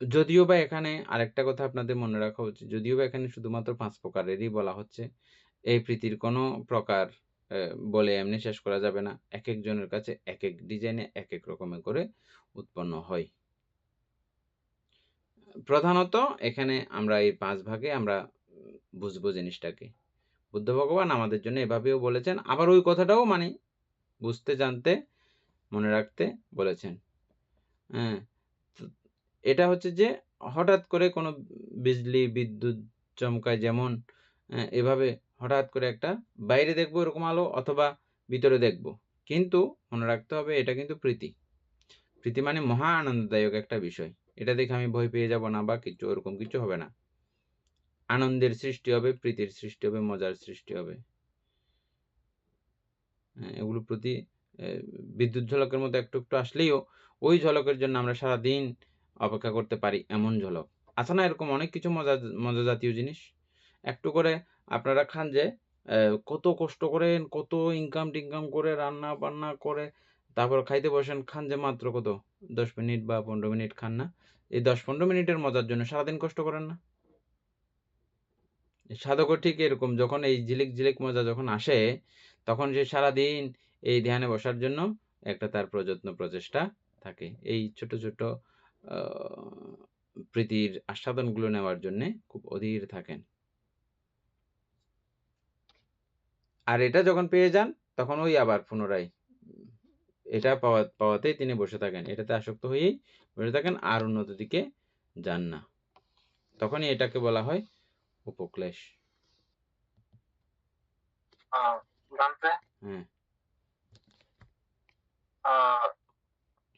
যদিও বা এখানে আরেকটা কথা আপনাদের মনে রাখা উচিত, যদিও বা এখানে শুধুমাত্র 5 প্রকারেরই বলা হচ্ছে। এই প্রীতির কোনো প্রকার বলে এমনি শেষ করা যাবে না। একেক জনের কাছে একেক ডিজাইনে একেক রকমের করে উৎপন্ন হয়। প্রধানত এখানে আমরা এই 5 ভাগে আমরা বুঝবো জিনিসটাকে। বুদ্ধ ভগবান আমাদের জন্য এভাবেও বলেছেন, আবার ওই কথাটাও মানে বুঝতে, জানতে, মনে রাখতে বলেছেন। হ্যাঁ, এটা হচ্ছে যে হঠাৎ করে কোনো বিজলি, বিদ্যুৎ চমকায় যেমন, এভাবে হঠাৎ করে একটা বাইরে দেখবো এরকম আলো, অথবা ভিতরে দেখবো। কিন্তু মনে রাখতে হবে এটা কিন্তু প্রীতি। প্রীতি মানে মহা আনন্দদায়ক একটা বিষয়। এটা দেখে আমি ভয় পেয়ে যাব না বা কিছু, ওরকম কিছু হবে না। আনন্দের সৃষ্টি হবে, প্রীতির সৃষ্টি হবে, মজার সৃষ্টি হবে। এগুলো প্রতি বিদ্যুৎ ঝলকের মতো একটু একটু আসলেও ওই ঝলকের জন্য আমরা সারাদিন অপেক্ষা করতে পারি, এমন ঝলক আছে না? এরকম অনেক কিছু মজা জাতীয় জিনিস একটু করে আপনারা খান যে, কত কষ্ট করেন, কত ইনকাম টিনকাম করে রান্না বান্না করে তারপর খাইতে বসেন, খান যে মাত্র কত 10 মিনিট বা 15 মিনিট খান না? এই 10-15 মিনিটের মজার জন্য সারাদিন কষ্ট করেন না? সাধকও ঠিক এরকম, যখন এই ঝিলিক ঝিলিক মজা যখন আসে, তখন সে সারাদিন এই ধ্যানে বসার জন্য একটা তার প্রযত্ন প্রচেষ্টা থাকে, এই ছোট ছোট প্রীতির আস্বাদনগুলো নেওয়ার জন্য খুব অধীর থাকেন। আর এটা যখন পেয়ে যান তখন ওই আবার পুনরায় এটা পাওয়াতেই তিনি বসে থাকেন, এটাতে আসক্ত হয়েই বসে থাকেন, আর উন্নত দিকে যান না। তখনই এটাকে বলা হয় উপক্লেশ। জানতে হ্যাঁ, আহ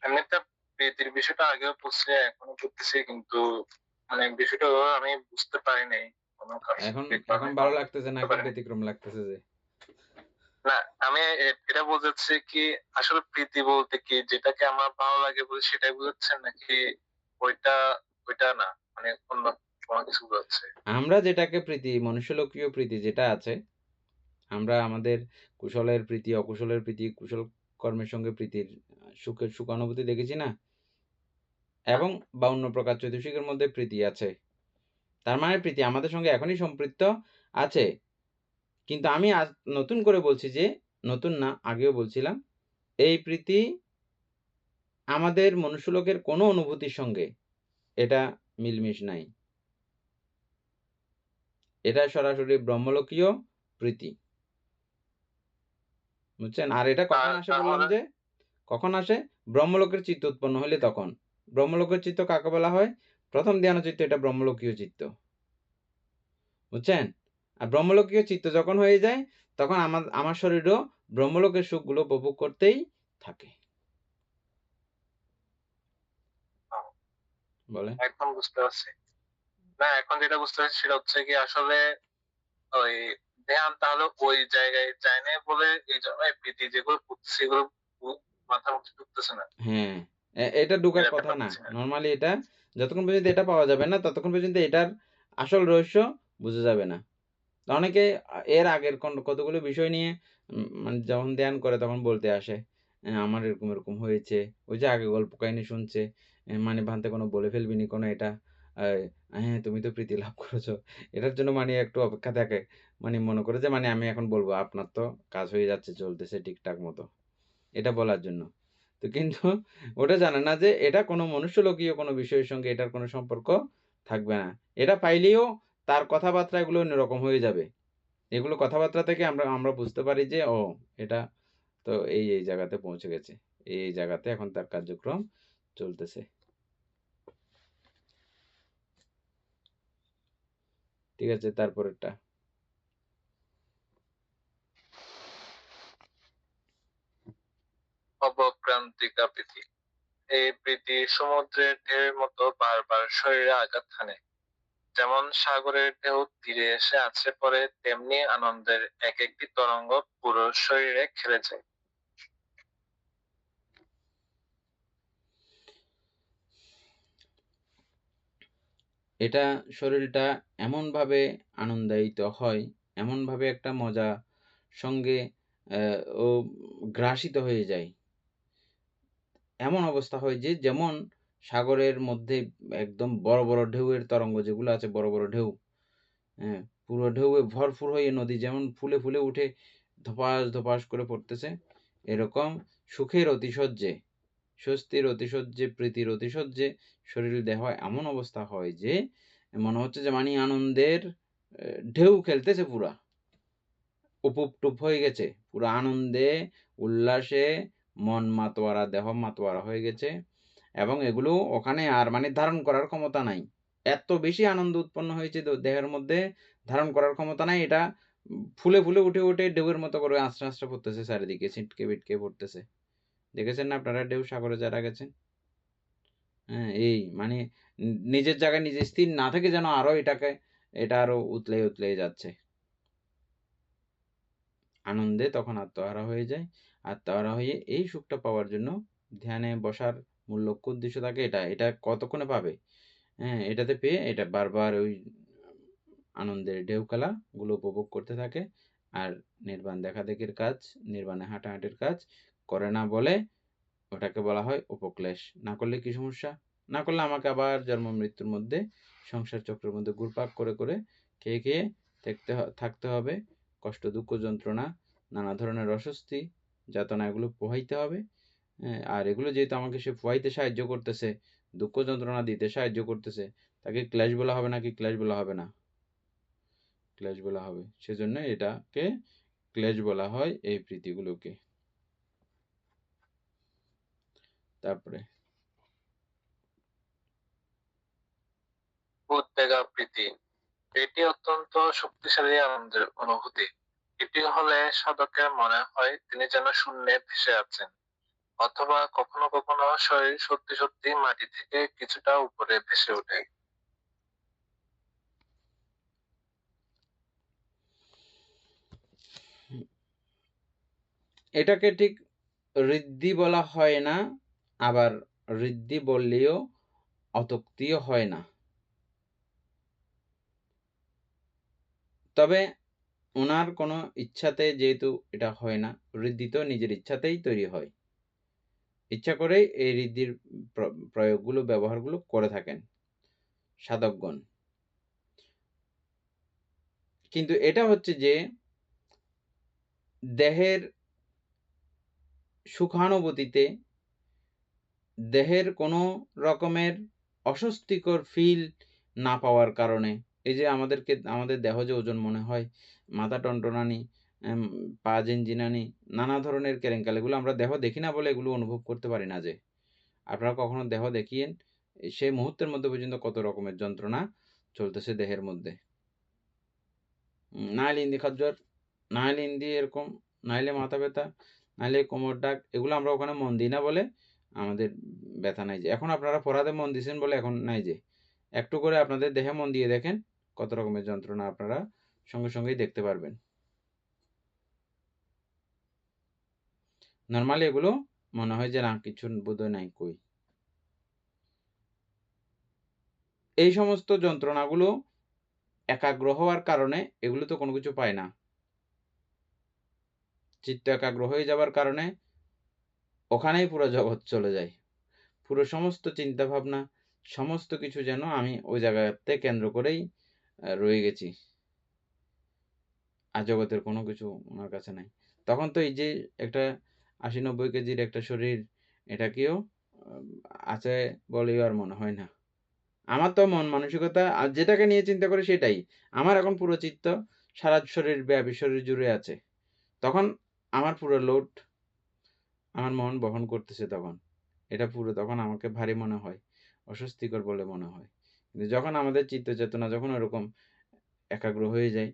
এমনিতে প্রীতির বিষয়টা আগেও বুঝছি, এখনো বুঝতেছি, কিন্তু মানে বিষয়টা আমি বুঝতে পারি নাই কোনো এখন কারণে ভালো লাগতেছে বুঝতে নাকি পারি নাই। ব্যতিক্রম লাগতেছে যে? না, আমি এটা বোঝাচ্ছি কি, আসলে প্রীতি বলতে কি, যেটাকে আমার ভালো লাগে বলে সেটাই বোঝাচ্ছেন, নাকি ওইটা ওইটা না, মানে অন্য কোনো কিছু বোঝাচ্ছে? আমরা যেটাকে প্রীতি, মনুষ্যলোকীয় প্রীতি যেটা আছে, আমরা আমাদের কুশলের প্রীতি, অকুশলের প্রীতি, কুশল কর্মের সঙ্গে প্রীতির সুখানুভূতি দেখেছি না? এবং বা অন্য প্রকার চৈতসিকের মধ্যে প্রীতি আছে। তার মানে প্রীতি আমাদের সঙ্গে এখনই সম্পৃক্ত আছে। কিন্তু আমি আজ নতুন করে বলছি যে, নতুন না, আগেও বলছিলাম, এই প্রীতি আমাদের মনুষ্যলোকের কোনো অনুভূতির সঙ্গে এটা মিলমিশ নাই। এটা সরাসরি ব্রহ্মলোকীয় প্রীতি। বুঝছেন? আর এটা কখন আসে বললাম তাহলে যে, কখন আসে? ব্রহ্মলোকের চিত্ত উৎপন্ন হইলে তখন। ব্রহ্মলোকের চিত্ত কাকে বলা হয়? প্রথম ধ্যান চিত্ত, এটা ব্রহ্মলোকীয় চিত্ত। বুঝছেন? আর ব্রহ্মলোকীয় চিত্ত যখন হয়ে যায়, তখন আমার শরীরও ব্রহ্মলোকের সুখগুলো উপভোগ করতেই থাকে। বলেন? এখন বুঝতে পারছি। না, এখন যেটা বুঝতে পারছি সেটা হচ্ছে কি, আসলে ওই ধ্যান তাহলে ওই জায়গায় যায় না বলে এই জন্য এই প্রীতি যেগুলো করতেছে সেগুলো মাথার মধ্যে ঢুকতেছে না, হ্যাঁ, এটা ঢোকার এটা কথা না। পারতেছি না। নরমালি এটা যতক্ষণ পর্যন্ত এটা পাওয়া যাবে না, ততক্ষণ পর্যন্ত এটার আসল রহস্য বুঝা যাবে না। অনেকে এর আগের কতগুলো বিষয় নিয়ে মানে যখন ধ্যান করে তখন বলতে আসে, আমার এরকম, এরকম হয়েছে। ওই যে আগে গল্প কাহিনী শুনছে, মানে ভানতে কোনো বলে ফেলবি নি কোনো এটা। হ্যাঁ, তুমি তো প্রীতি লাভ করেছো। এটার জন্য মানে একটু অপেক্ষা থাকে। মানে মনে করে যে মানে আমি এখন বলবো, আপনার তো কাজ হয়ে যাচ্ছে, চলতেছে ঠিকঠাক মতো। এটা বলার জন্য। তো কিন্তু ওটা জানে না যে এটা কোনো মনুষ্যলোকীয় কোনো বিষয়ের সঙ্গে এটার কোনো সম্পর্ক থাকবে না। এটা পাইলেও তার কথাবার্তা এগুলো অন্যরকম হয়ে যাবে। এগুলো কথাবার্তা থেকে আমরা বুঝতে পারি যে ও এটা তো এই জায়গাতে পৌঁছে গেছে। এই জায়গাতে এখন তার কার্যক্রম চলতেছে। ঠিক আছে, তারপরেরটা। অবক্রান্তিকা প্রীতি। এই প্রীতি সমুদ্রের ঢেউয়ের মতো বারবার শরীরে আঘাত হানে। যেমন সাগরের ঢেউ তীরে এসে আছড়ে পড়ে, তেমনি আনন্দের এক একটি তরঙ্গ পুরো শরীরে খেলে যায়। এটা শরীরটা এমনভাবে আনন্দায়িত হয়, এমনভাবে একটা মজা সঙ্গে ও গ্রাসিত হয়ে যায়। এমন অবস্থা হয় যে, যেমন সাগরের মধ্যে একদম বড়, বড় ঢেউয়ের তরঙ্গ যেগুলো আছে, বড়, বড় ঢেউ, হ্যাঁ? পুরো ঢেউয়ে ভরপুর হয়ে নদী যেমন ফুলে, ফুলে উঠে ধপাস, ধপাস করে পড়তেছে, এরকম সুখের অতিশয্যে, স্বস্তির অতিশয্যে, প্রীতির অতিশয্যে শরীর দেহ এমন অবস্থা হয় যে, মনে হচ্ছে যে মানি আনন্দের ঢেউ খেলতেছে পুরা। উপুপ-টুপ হয়ে গেছে। পুরা আনন্দে, উল্লাসে মন মাতোয়ারা, দেহ মাতোয়ারা হয়ে গেছে। এবং এগুলো ওখানে আর মানে ধারণ করার ক্ষমতা নাই। এত বেশি আনন্দ উৎপন্ন হয়েছে দেহের মধ্যে, ধারণ করার ক্ষমতা নাই। এটা ফুলে, ফুলে উঠে, উঠে ঢেউয়ের মতো করে আস্তে, আস্তে পড়তেছে চারিদিকে, ছিটকে-বিটকে পড়তেছে। দেখেছেন না আপনারা ঢেউ সাগরে যারা গেছেন? হ্যাঁ, এই মানে নিজের জায়গায় নিজে স্থির না থেকে যেন আরো এটা আরো উতলে, উতলে যাচ্ছে। আনন্দে তখন আত্মহারা হয়ে যায়। আত্মহারা হয়ে এই সুখটা পাওয়ার জন্য ধ্যানে বসার মূল লক্ষ্য উদ্দেশ্য থাকে এটা। এটা কতক্ষণে পাবে? হ্যাঁ, এটাতে পেয়ে এটা বারবার ওই আনন্দের ঢেউ খেলাগুলো উপভোগ করতে থাকে। আর নির্বাণ দেখাদেখির কাজ, নির্বাণে হাঁটাহাঁটির কাজ করে না বলে ওটাকে বলা হয় উপক্লেশ। না করলে কি সমস্যা? না করলে আমাকে আবার জন্ম মৃত্যুর মধ্যে, সংসার চক্রের মধ্যে ঘুরপাক করে, খেয়ে, খেয়ে থাকতে হবে। কষ্ট, দুঃখ, যন্ত্রণা, নানা ধরনের অস্বস্তি, যাতনা এগুলো পোহাইতে হবে। হ্যাঁ? আর এগুলো যেহেতু আমাকে সে পোহাইতে সাহায্য করতেছে, দুঃখ যন্ত্রণা দিতে সাহায্য করতেছে, তাকে ক্লেশ বলা হবে নাকি ক্লেশ বলা হবে না? ক্লেশ বলা হবে। সেজন্য এটাকে ক্লেশ বলা হয় এই প্রীতিগুলোকে। তারপরে উদ্বেগাপ্রীতি। এটি অত্যন্ত শক্তিশালী আনন্দের অনুভূতি। এটি হলে সাধকের মনে হয় তিনি যেন শূন্যে ভেসে আছেন। অথবা কখনো কখনো শরীর সত্যি সত্যি মাটি থেকে কিছুটা উপরে ভেসে ওঠে। এটাকে ঠিক ঋদ্ধি বলা হয় না, আবার ঋদ্ধি বললেও অতক্তিও হয় না। তবে ওনার কোনো ইচ্ছাতে যেহেতু এটা হয় না, ঋদ্ধি তো নিজের ইচ্ছাতেই তৈরি হয়। ইচ্ছা করেই এই ঋদ্ধির প্রয়োগগুলো, ব্যবহারগুলো করে থাকেন সাধকগণ। কিন্তু এটা হচ্ছে যে দেহের সুখানুভূতিতে, দেহের কোনো রকমের অস্বস্তিকর ফিল না পাওয়ার কারণে, এই যে আমাদের দেহ যে ওজন মনে হয়, মাথা টনটনানি, পা ঝিনঝিনানি, নানা ধরনের কেরেঙ্কাল, এগুলো আমরা দেহ দেখি না বলে এগুলো অনুভব করতে পারি না। যে আপনারা কখনো দেহ দেখিয়েন, সেই মুহূর্তের মধ্যে পর্যন্ত কত রকমের যন্ত্রণা চলতেছে দেহের মধ্যে। নাহলে ইন্দি খাজ্জর, নাহলে ইন্দি এরকম, নাহলে মাথা ব্যথা, নাহলে কোমর ডাক, এগুলো আমরা ওখানে মন দিই না বলে আমাদের ব্যথা নাই। যে এখন আপনারা পড়াতে মন দিয়েছেন বলে এখন নাই। যে একটু করে আপনাদের দেহে মন দিয়ে দেখেন, কত রকমের যন্ত্রণা আপনারা সঙ্গে সঙ্গেই দেখতে পারবেন। নর্মালি এগুলো মনে হয় যে না, কিছু বোধহয় নাই কই। এই সমস্ত যন্ত্রণাগুলো একাগ্র হওয়ার কারণে এগুলো তো কোনো কিছু পায় না। চিত্ত একাগ্র হয়ে যাবার কারণে ওখানেই পুরো জগৎ চলে যায়। পুরো সমস্ত চিন্তা ভাবনা, সমস্ত কিছু যেন আমি ওই জায়গাতে কেন্দ্র করেই রয়ে গেছি। আর জগতের কোনো কিছু ওনার কাছে নাই। তখন তো এই যে একটা ৮০-৯০ কেজির একটা শরীর, এটাকেও আছে বলেও আর মনে হয় না। আমার তো মন মানসিকতা আর যেটাকে নিয়ে চিন্তা করি সেটাই। আমার এখন পুরো চিত্ত সারা শরীর ব্যাপী, শরীর জুড়ে আছে। তখন আমার পুরো লোড আমার মন বহন করতেছে তখন। এটা পুরো তখন আমাকে ভারী মনে হয়, অস্বস্তিকর বলে মনে হয়। কিন্তু যখন আমাদের চিত্ত চেতনা যখন ওরকম একাগ্র হয়ে যায়,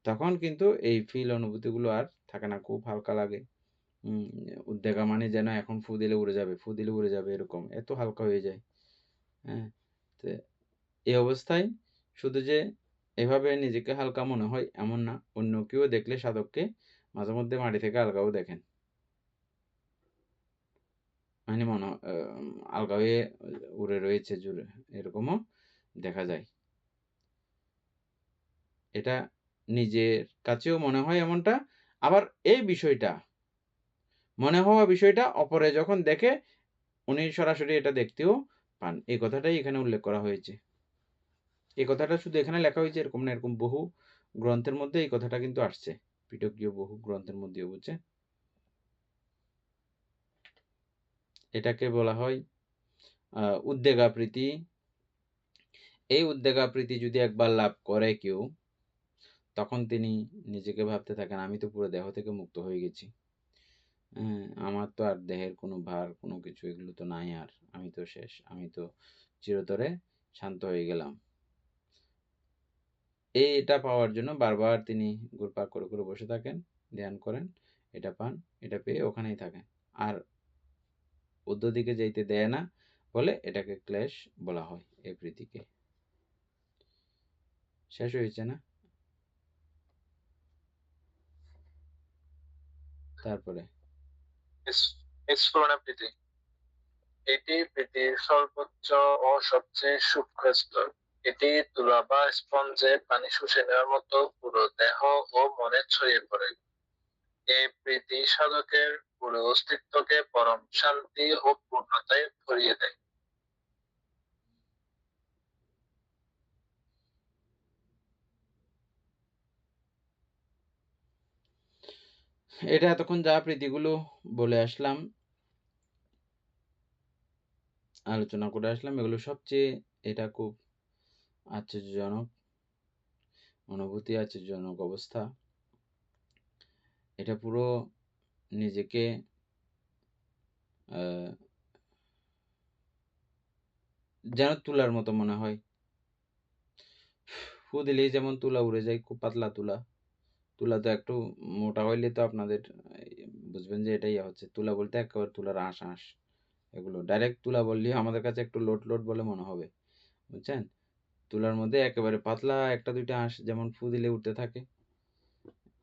তখন কিন্তু এই ফিল অনুভূতিগুলো আর থাকে না। খুব হালকা লাগে। উদ্বেগা মানে যেন এখন ফু দিলে উড়ে যাবে, ফু দিলে উড়ে যাবে, এরকম এত হালকা হয়ে যায়। হ্যাঁ? তো এই অবস্থায় শুধু যে এভাবে নিজেকে হালকা মনে হয় এমন না, অন্য কেউ দেখলে সাধককে মাঝে মধ্যে মাটি থেকে আলগাও দেখেন। মানে মনে আলগা হয়ে উড়ে রয়েছে জুড়ে, এরকমও দেখা যায়। এটা নিজের কাছেও মনে হয় এমনটা। আবার এই বিষয়টা, মনে হওয়া বিষয়টা অপরে যখন দেখে, উনি সরাসরি এটা দেখতেও পান। এই কথাটাই এখানে উল্লেখ করা হয়েছে। এই কথাটা শুধু এখানে লেখা হয়েছে এরকম না, এরকম বহু গ্রন্থের মধ্যে এই কথাটা কিন্তু আসছে। পিটকীয় বহু গ্রন্থের মধ্যেও, বুঝছে? এটাকে বলা হয় উদ্বেগাপ্রীতি। এই উদ্বেগাপ্রীতি যদি একবার লাভ করে কেউ, তখন তিনি নিজেকে ভাবতে থাকেন, আমি তো পুরো দেহ থেকে মুক্ত হয়ে গেছি। আমার তো আর দেহের কোনো ভার, কোনো কিছু এগুলো তো নাই আর। আমি তো শেষ। আমি তো চিরতরে শান্ত হয়ে গেলাম। এটা পাওয়ার জন্য বারবার তিনি ঘুরপাক করে করে বসে থাকেন, ধ্যান করেন, এটা পান, এটা পেয়ে ওখানেই থাকেন। আর ঊর্ধ্ব দিকে যাইতে দেয় না বলে এটাকে ক্লেশ বলা হয়, এই প্রীতিকে। শেষ হয়েছে না? তারপরে স্ফুরণা প্রীতি। এটি প্রীতির সর্বোচ্চ ও সবচেয়ে সূক্ষ্ম স্তর। এটি তুলা বা স্পঞ্জে পানি শুষে নেওয়ার মতো পুরো দেহ ও মনে ছড়িয়ে পড়ে। এই প্রীতি সাধকের পুরো অস্তিত্বকে পরম শান্তি ও পূর্ণতায় ভরিয়ে দেয়। এটা এতক্ষণ যা প্রীতিগুলো বলে আসলাম, আলোচনা করে আসলাম, এগুলো সবচেয়ে এটা খুব আশ্চর্যজনক অনুভূতি, আশ্চর্যজনক অবস্থা। এটা পুরো নিজেকে যেন তুলার মতো মনে হয়। ফু দিলেই যেমন তুলা উড়ে যায়, খুব পাতলা তুলা। তুলা তো একটু মোটা হইলে তো আপনাদের বুঝবেন যে এটাই হচ্ছে। তুলা বলতে একেবারে তুলার আঁশ এগুলো ডাইরেক্ট তুলা বললেই আমাদের কাছে একটু লোট বলে মনে হবে, বুঝছেন? তুলার মধ্যে একেবারে পাতলা একটা দুইটা আঁশ যেমন ফু দিলে উঠতে থাকে,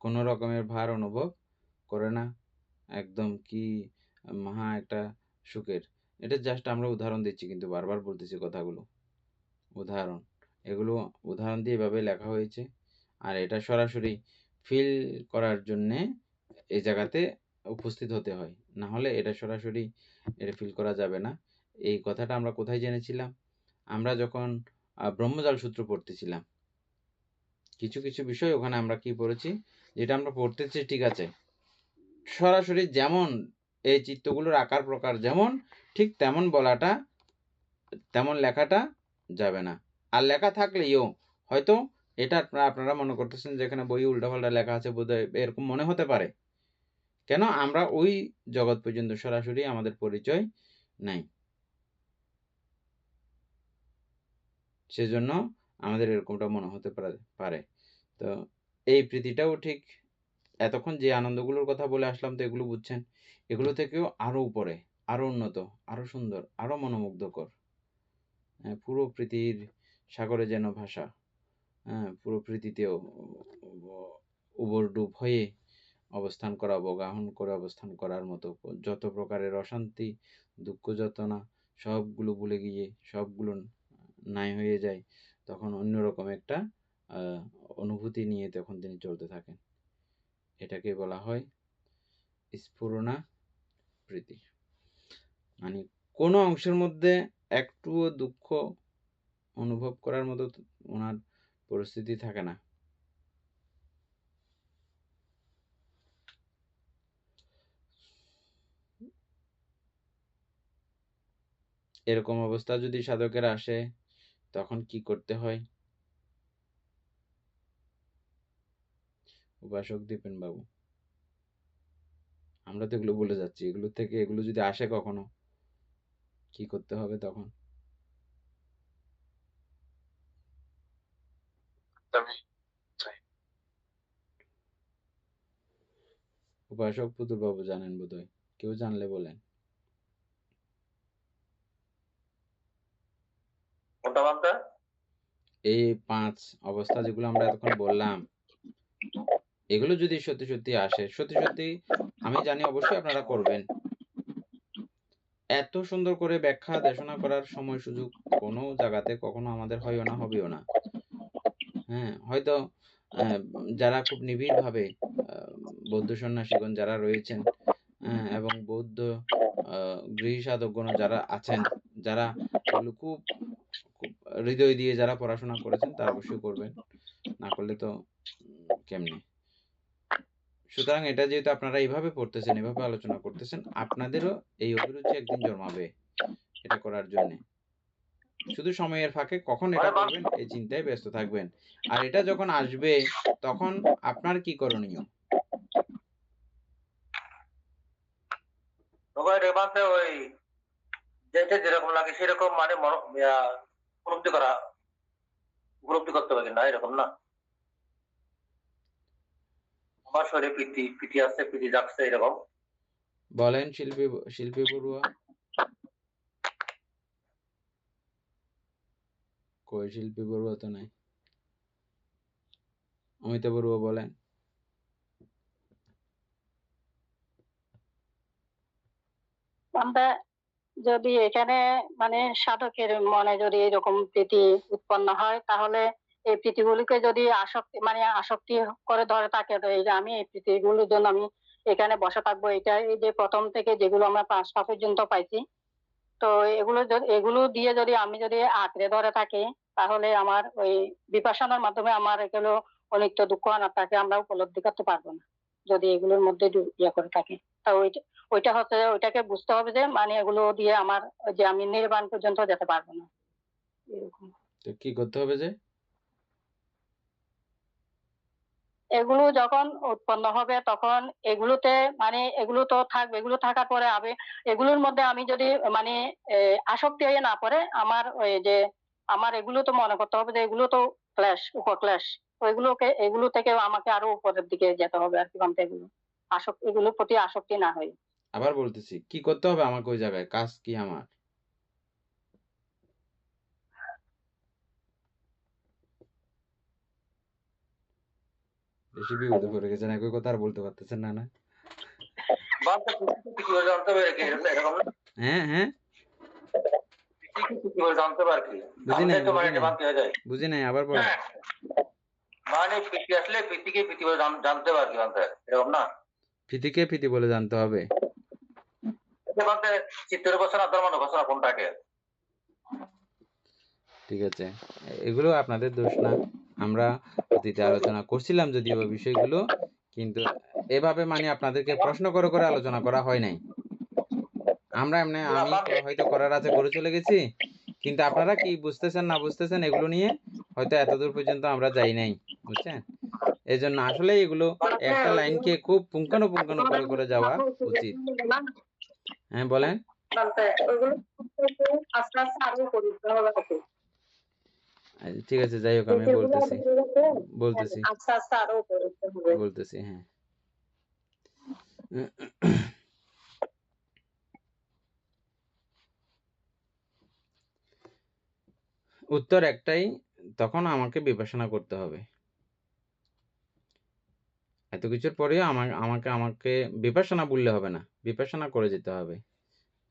কোনো রকমের ভার অনুভব করে না, একদম কি মহা একটা সুখের। এটা জাস্ট আমরা উদাহরণ দিচ্ছি, কিন্তু বারবার বলতেছি কথাগুলো উদাহরণ। এগুলো উদাহরণ দিয়ে এভাবে লেখা হয়েছে। আর এটা সরাসরি ফিল করার জন্যে এই জায়গাতে উপস্থিত হতে হয়, না হলে এটা সরাসরি এটা ফিল করা যাবে না। এই কথাটা আমরা কোথায় জেনেছিলাম? আমরা যখন ব্রহ্মজাল সূত্র পড়তেছিলাম, কিছু বিষয় ওখানে আমরা কি পড়েছি, যেটা আমরা পড়তেছি ঠিক আছে, সরাসরি যেমন এই চিত্তগুলোর আকার প্রকার যেমন ঠিক তেমন বলাটা, তেমন লেখাটা যাবে না। আর লেখা থাকলেও হয়তো এটা আপনারা মনে করতেছেন যে এখানে বই উল্টাপাল্টা লেখা আছে, বোধহয় এরকম মনে হতে পারে। কেন? আমরা ওই জগৎ পর্যন্ত সরাসরি আমাদের পরিচয় নাই, সেজন্য আমাদের এরকমটা মনে হতে পারে। তো এই প্রীতিটাও ঠিক এতক্ষণ যে আনন্দগুলোর কথা বলে আসলাম, তো এগুলো বুঝছেন, এগুলো থেকেও আরো উপরে, আরো উন্নত, আরো সুন্দর, আরো মনোমুগ্ধকর। পুরো প্রীতির সাগরে যেন ভাষা, পুরো প্রীতিতেও উবরডুব হয়ে অবস্থান করা, অবগাহন করে অবস্থান করার মতো যত প্রকারের অশান্তি, দুঃখ, যাতনা সবগুলো ভুলে গিয়ে সবগুলো নাই হয়ে যায়, তখন অন্যরকম একটা অনুভূতি নিয়ে তখন তিনি চলতে থাকেন। এটাকে বলা হয় স্ফুরণা প্রীতি। মানে কোনো অংশের মধ্যে একটুও দুঃখ অনুভব করার মতো ওনার পরিস্থিতি থাকে না। এরকম অবস্থা যদি সাধকের আসে, তখন কি করতে হয়? উপাসক দীপেন বাবু, আমরা তো এগুলো বলে যাচ্ছি, এগুলো থেকে এগুলো যদি আসে কখনো, কি করতে হবে তখন? আমি উপাসক পুতুল বাবু জানেন বোধহয়, কেউ জানলে বলেন। কোনটা বলতে? এই 5 অবস্থা যেগুলো আমরা এতক্ষণ বললাম, এগুলো যদি সত্যি আসে, সত্যি আমি জানি অবশ্যই আপনারা করবেন। এত সুন্দর করে ব্যাখ্যা দেশনা করার সময় সুযোগ কোনো জায়গাতে কখনো আমাদের হয়ও না, হবেও না। হ্যাঁ, হয়তো যারা খুব নিবিড়ভাবে বৌদ্ধ সন্ন্যাসীগণ যারা রয়েছেন, এবং বৌদ্ধ গৃহী সাধকগণ যারা আছেন, যারা এগুলো খুব হৃদয় দিয়ে যারা পড়াশোনা করেছেন, তারা অবশ্যই করবেন, না করলে তো কেমনে। সুতরাং এটা যেহেতু আপনারা এইভাবে পড়তেছেন, এভাবে আলোচনা করতেছেন, আপনাদেরও এই অভিরুচি একদিন জন্মাবে এটা করার জন্য। শুধু সময়ের ফাঁকে কখন এটা করবেন এই চিন্তায় ব্যস্ত থাকবেন। আর এটা যখন আসবে, তখন আপনার কি করণীয়? মাঝে ওই যেটা যেরকম লাগে সেরকম মানে উপলব্ধি করতে পারি না, এরকম না? আমার শরীরে পিটি আছে, পিটি যাচ্ছে, এরকম। বলেন শিল্পী বড়ুয়া। কই শিল্পী বড়ুয়া তো নাই। অমিত বড়ুয়া বলেন। আমরা যদি এখানে মানে সাধকের মনে যদি এরকম প্রীতি উৎপন্ন হয়, তাহলে এই প্রীতিগুলিকে যদি আসক্তি করে ধরে থাকে, তো এই যে আমি এই প্রীতিগুলোর জন্য আমি এখানে বসে থাকবো, এটা এই যে প্রথম থেকে যেগুলো আমরা 5টা পর্যন্ত পাইছি, তো এগুলো দিয়ে যদি আমি যদি আঁকড়ে ধরে থাকি, তাহলে আমার ওই বিপাশনার মাধ্যমে আমার এগুলো অনিত্য দুঃখ অনাত্মাকে আমরা উপলব্ধি করতে পারবো না, যদি এগুলোর মধ্যে ইয়ে করে থাকি। তা ওইটা হচ্ছে, ওইটাকে বুঝতে হবে যে মানে এগুলো দিয়ে আমার যে আমি নির্বাণ পর্যন্ত যেতে পারবো না, এরকম। তো কি করতে হবে যে? এগুলো যখন উৎপন্ন হবে, তখন এগুলোতে মানে এগুলো তো থাকবে, এগুলো থাকার পরে আমি এগুলোর মধ্যে আমি যদি মানে আসক্তি হয়ে না পড়ে, আমার ওই যে আমার এগুলো তো মনে করতে হবে যে এগুলো তো ক্লেশ, উপক্লেশ, তো এগুলো থেকে আমাকে আরো উপরের দিকে যেতে হবে আর কি, বানতে এগুলো এগুলোর প্রতি আসক্তি না হয়। আবার বলতেছি, কি করতে হবে আমাকে ওই জায়গায়? কাজ কি আমার? বেশি বিপদে পড়ে গেছেন, একই কথা আর বলতে পারতেছেন না? বাদটা কিভাবে জানতে হবে কি এরকম না? হ্যাঁ হ্যাঁ, কিভাবে জানতে পারে কি? বুঝি নাই, জানতে তো মানে বুঝি নাই, বাদ হয়ে যায়। বুঝি নাই, আবার বলেন। মানে প্রীতি আসলে প্রীতিকে প্রীতি বলে জানতে পারে কি জানতে এরকম না? প্রীতিকে প্রীতি বলে জানতে হবে। এটা বলতে চিত্তের উপাসনা ধর্ম উপাসনা কোনটা আগে? ঠিক আছে, এগুলো আপনাদের দোষ না। আমরা অতীতে আলোচনা করছিলাম যদিও বিষয়গুলো, কিন্তু এভাবে মানে আপনাদেরকে প্রশ্ন করে করে আলোচনা করা হয় নাই। আমরা এমনি আমি হয়তো করার আছে করে চলে গেছি, কিন্তু আপনারা কি বুঝতেছেন না বুঝতেছেন এগুলো নিয়ে হয়তো এতদূর পর্যন্ত আমরা যাই নাই, বুঝছেন? এই জন্য আসলে এগুলো একটা লাইনকে খুব পুঙ্খানুপুঙ্খানু করে করে যাওয়া উচিত। হ্যাঁ বলেন। আস্তে আস্তে আরো করতে হবে। ঠিক আছে, যাই হোক, আমি বলতেছি বলতেছি আস্তে আস্তে আরো করতে হবে। বলতেছি হ্যাঁ। উত্তর একটাই, তখন আমাকে বিবেচনা করতে হবে। এত কিছুর পরেও আমাকে বিপাশনা বললে হবে না, বিপাশনা করে যেতে হবে।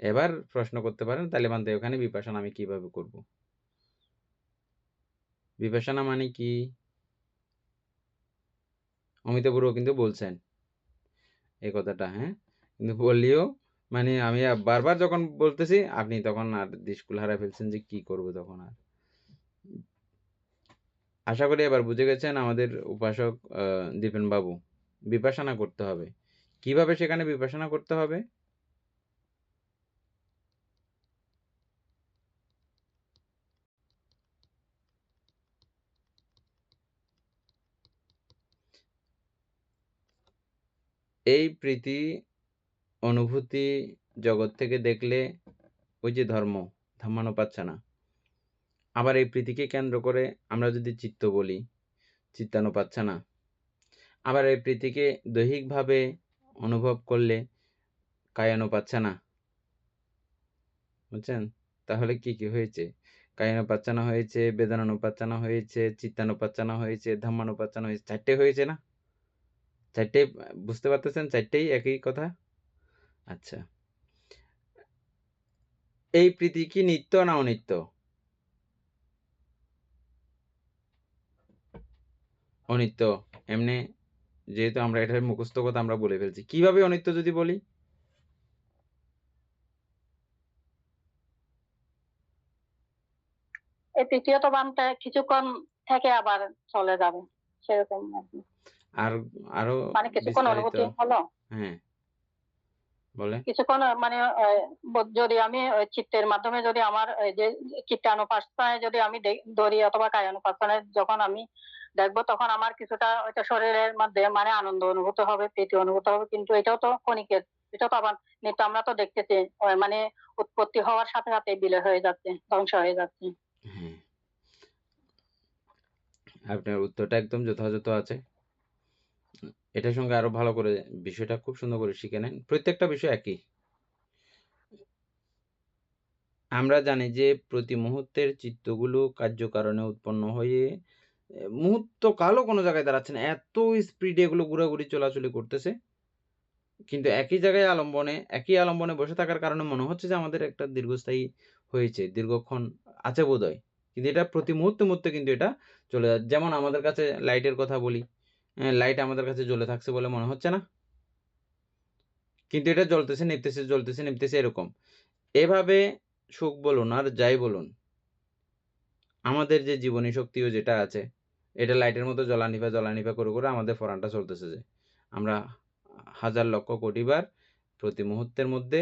এবার প্রশ্ন করতে পারেন তালিবান তো ওখানে বিপাশনা আমি কিভাবে করব? বিপাশনা মানে কি? অমিত বড়ুয়া কিন্তু বলছেন এই কথাটা, হ্যাঁ, কিন্তু বললেও মানে আমি বারবার যখন বলতেছি আপনি তখন আর দিশকুল হারা ফেলছেন যে কি করব তখন আর। আশা করি এবার বুঝে গেছেন আমাদের উপাসক দীপেন বাবু, বিপাশনা করতে হবে। কিভাবে সেখানে বিপাশনা করতে হবে? এই প্রীতি অনুভূতি জগৎ থেকে দেখলে ওই যে ধর্মানুপাচ্ছানা, আবার এই প্রীতিকে কেন্দ্র করে আমরা যদি চিত্ত বলি, চিত্তানুপাচ্ছানা, আবার এই প্রীতিকে দৈহিকভাবে অনুভব করলে কায়ানুপাচ্ছানা, বুঝছেন? তাহলে কি কি হয়েছে? কায়ানুপাচ্ছানা হয়েছে, বেদনানুপাচ্ছানা হয়েছে, চিত্তানুপাচ্ছানা হয়েছে, ধম্মানুপাচ্ছানা হয়েছে, 4টে হয়েছে না? 4টে বুঝতে পারতেছেন? 4টেই একই কথা। আচ্ছা, এই প্রীতি কি নিত্য না অনিত্য? অনিত্য। এমনি যেহেতু আমরা এটার মুখস্থ কথা আমরা বলে ফেলছি, কিভাবে অনিত্য যদি বলি? এই তৃতীয়ত বানটা কিছুক্ষণ থেকে আবার চলে যাবে, সেরকম আর কি। আর আরো মানে কিছুক্ষণ বিস্তারিত, অনুভূতি হলো, হ্যাঁ বলে। কিছুক্ষণ মানে যদি আমি চিত্তের মাধ্যমে যদি আমার যে চিত্তানুপাসনায় যদি আমি ধরি অথবা কায়ানুপাসনায় যখন আমি দেখবো, তখন আমার কিছুটা হয়তো শরীরের মধ্যে মানে আনন্দ অনুভূত হবে, প্রীতি অনুভূত হবে, কিন্তু এটাও তো ক্ষণিকের। এটা তো আবার নিত্য, আমরা তো দেখতেছি মানে উৎপত্তি হওয়ার সাথে সাথে বিলয় হয়ে যাচ্ছে, ধ্বংস হয়ে যাচ্ছে। হ্যাঁ, আপনার উত্তরটা একদম যথাযথ আছে। এটার সঙ্গে আরো ভালো করে বিষয়টা খুব সুন্দর করে শিখে নেন। প্রত্যেকটা বিষয় একই। আমরা জানি যে প্রতি মুহূর্তের চিত্তগুলো কার্যকারণে উৎপন্ন হয়ে মুহূর্ত কালও কোনো জায়গায় দাঁড়াচ্ছে না, এত স্পিডে এগুলো ঘোরাঘুরি চলাচলি করতেছে, কিন্তু একই জায়গায় একই আলম্বনে বসে থাকার কারণে মনে হচ্ছে যে আমাদের একটা দীর্ঘস্থায়ী হয়েছে, দীর্ঘক্ষণ আছে বোধহয়, কিন্তু এটা প্রতি মুহূর্তে মুহূর্তে কিন্তু এটা চলে যাচ্ছে। যেমন আমাদের কাছে লাইটের কথা বলি, লাইট আমাদের কাছে জ্বলে থাকছে বলে মনে হচ্ছে না, কিন্তু এটা জ্বলতেছে নিভতেছে, জ্বলতেছে নিভতেছে, এরকম। এভাবে সুখ বলুন আর যাই বলুন, আমাদের যে জীবনী শক্তিও যেটা আছে, এটা লাইটের মতো জ্বলানিভা করে করে আমাদের ফরানটা চলতেছে, যে আমরা হাজার লক্ষ কোটিবার প্রতি মুহূর্তের মধ্যে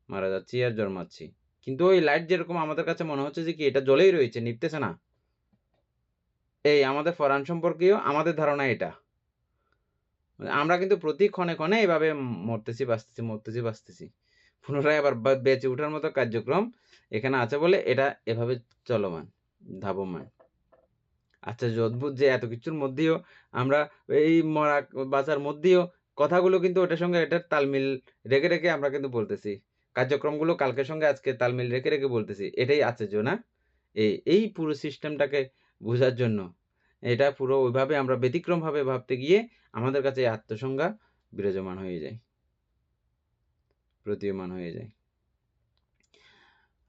মারা যাচ্ছি আর জন্মাচ্ছি, কিন্তু ওই লাইট যেরকম আমাদের কাছে মনে হচ্ছে যে কি এটা জ্বলেই রয়েছে, নিভতেছে না। এই আমাদের ফরান সম্পর্কেও আমাদের ধারণা এটা। আমরা কিন্তু প্রতি ক্ষণে ক্ষণে এইভাবে মরতেছি বাঁচতেছি, পুনরায় আবার বেঁচে ওঠার মতো কার্যক্রম এখানে আছে বলে এটা এভাবে চলমান, ধাবমান। আচ্ছা, অদ্ভুত যে এত কিছুর মধ্যেও আমরা এই মরা বাঁচার মধ্যেও কথাগুলো কিন্তু ওটার সঙ্গে এটার তালমিল রেখে, রেখে আমরা কিন্তু বলতেছি। কার্যক্রমগুলো কালকের সঙ্গে আজকে তালমিল রেখে, রেখে বলতেছি। এটাই আশ্চর্য না? এই পুরো সিস্টেমটাকে বোঝার জন্য এটা পুরো ওইভাবে আমরা ব্যতিক্রমভাবে ভাবতে গিয়ে আমাদের কাছে এই আত্মসংজ্ঞা বিরাজমান হয়ে যায়। প্রতীয়মান হয়ে যায়।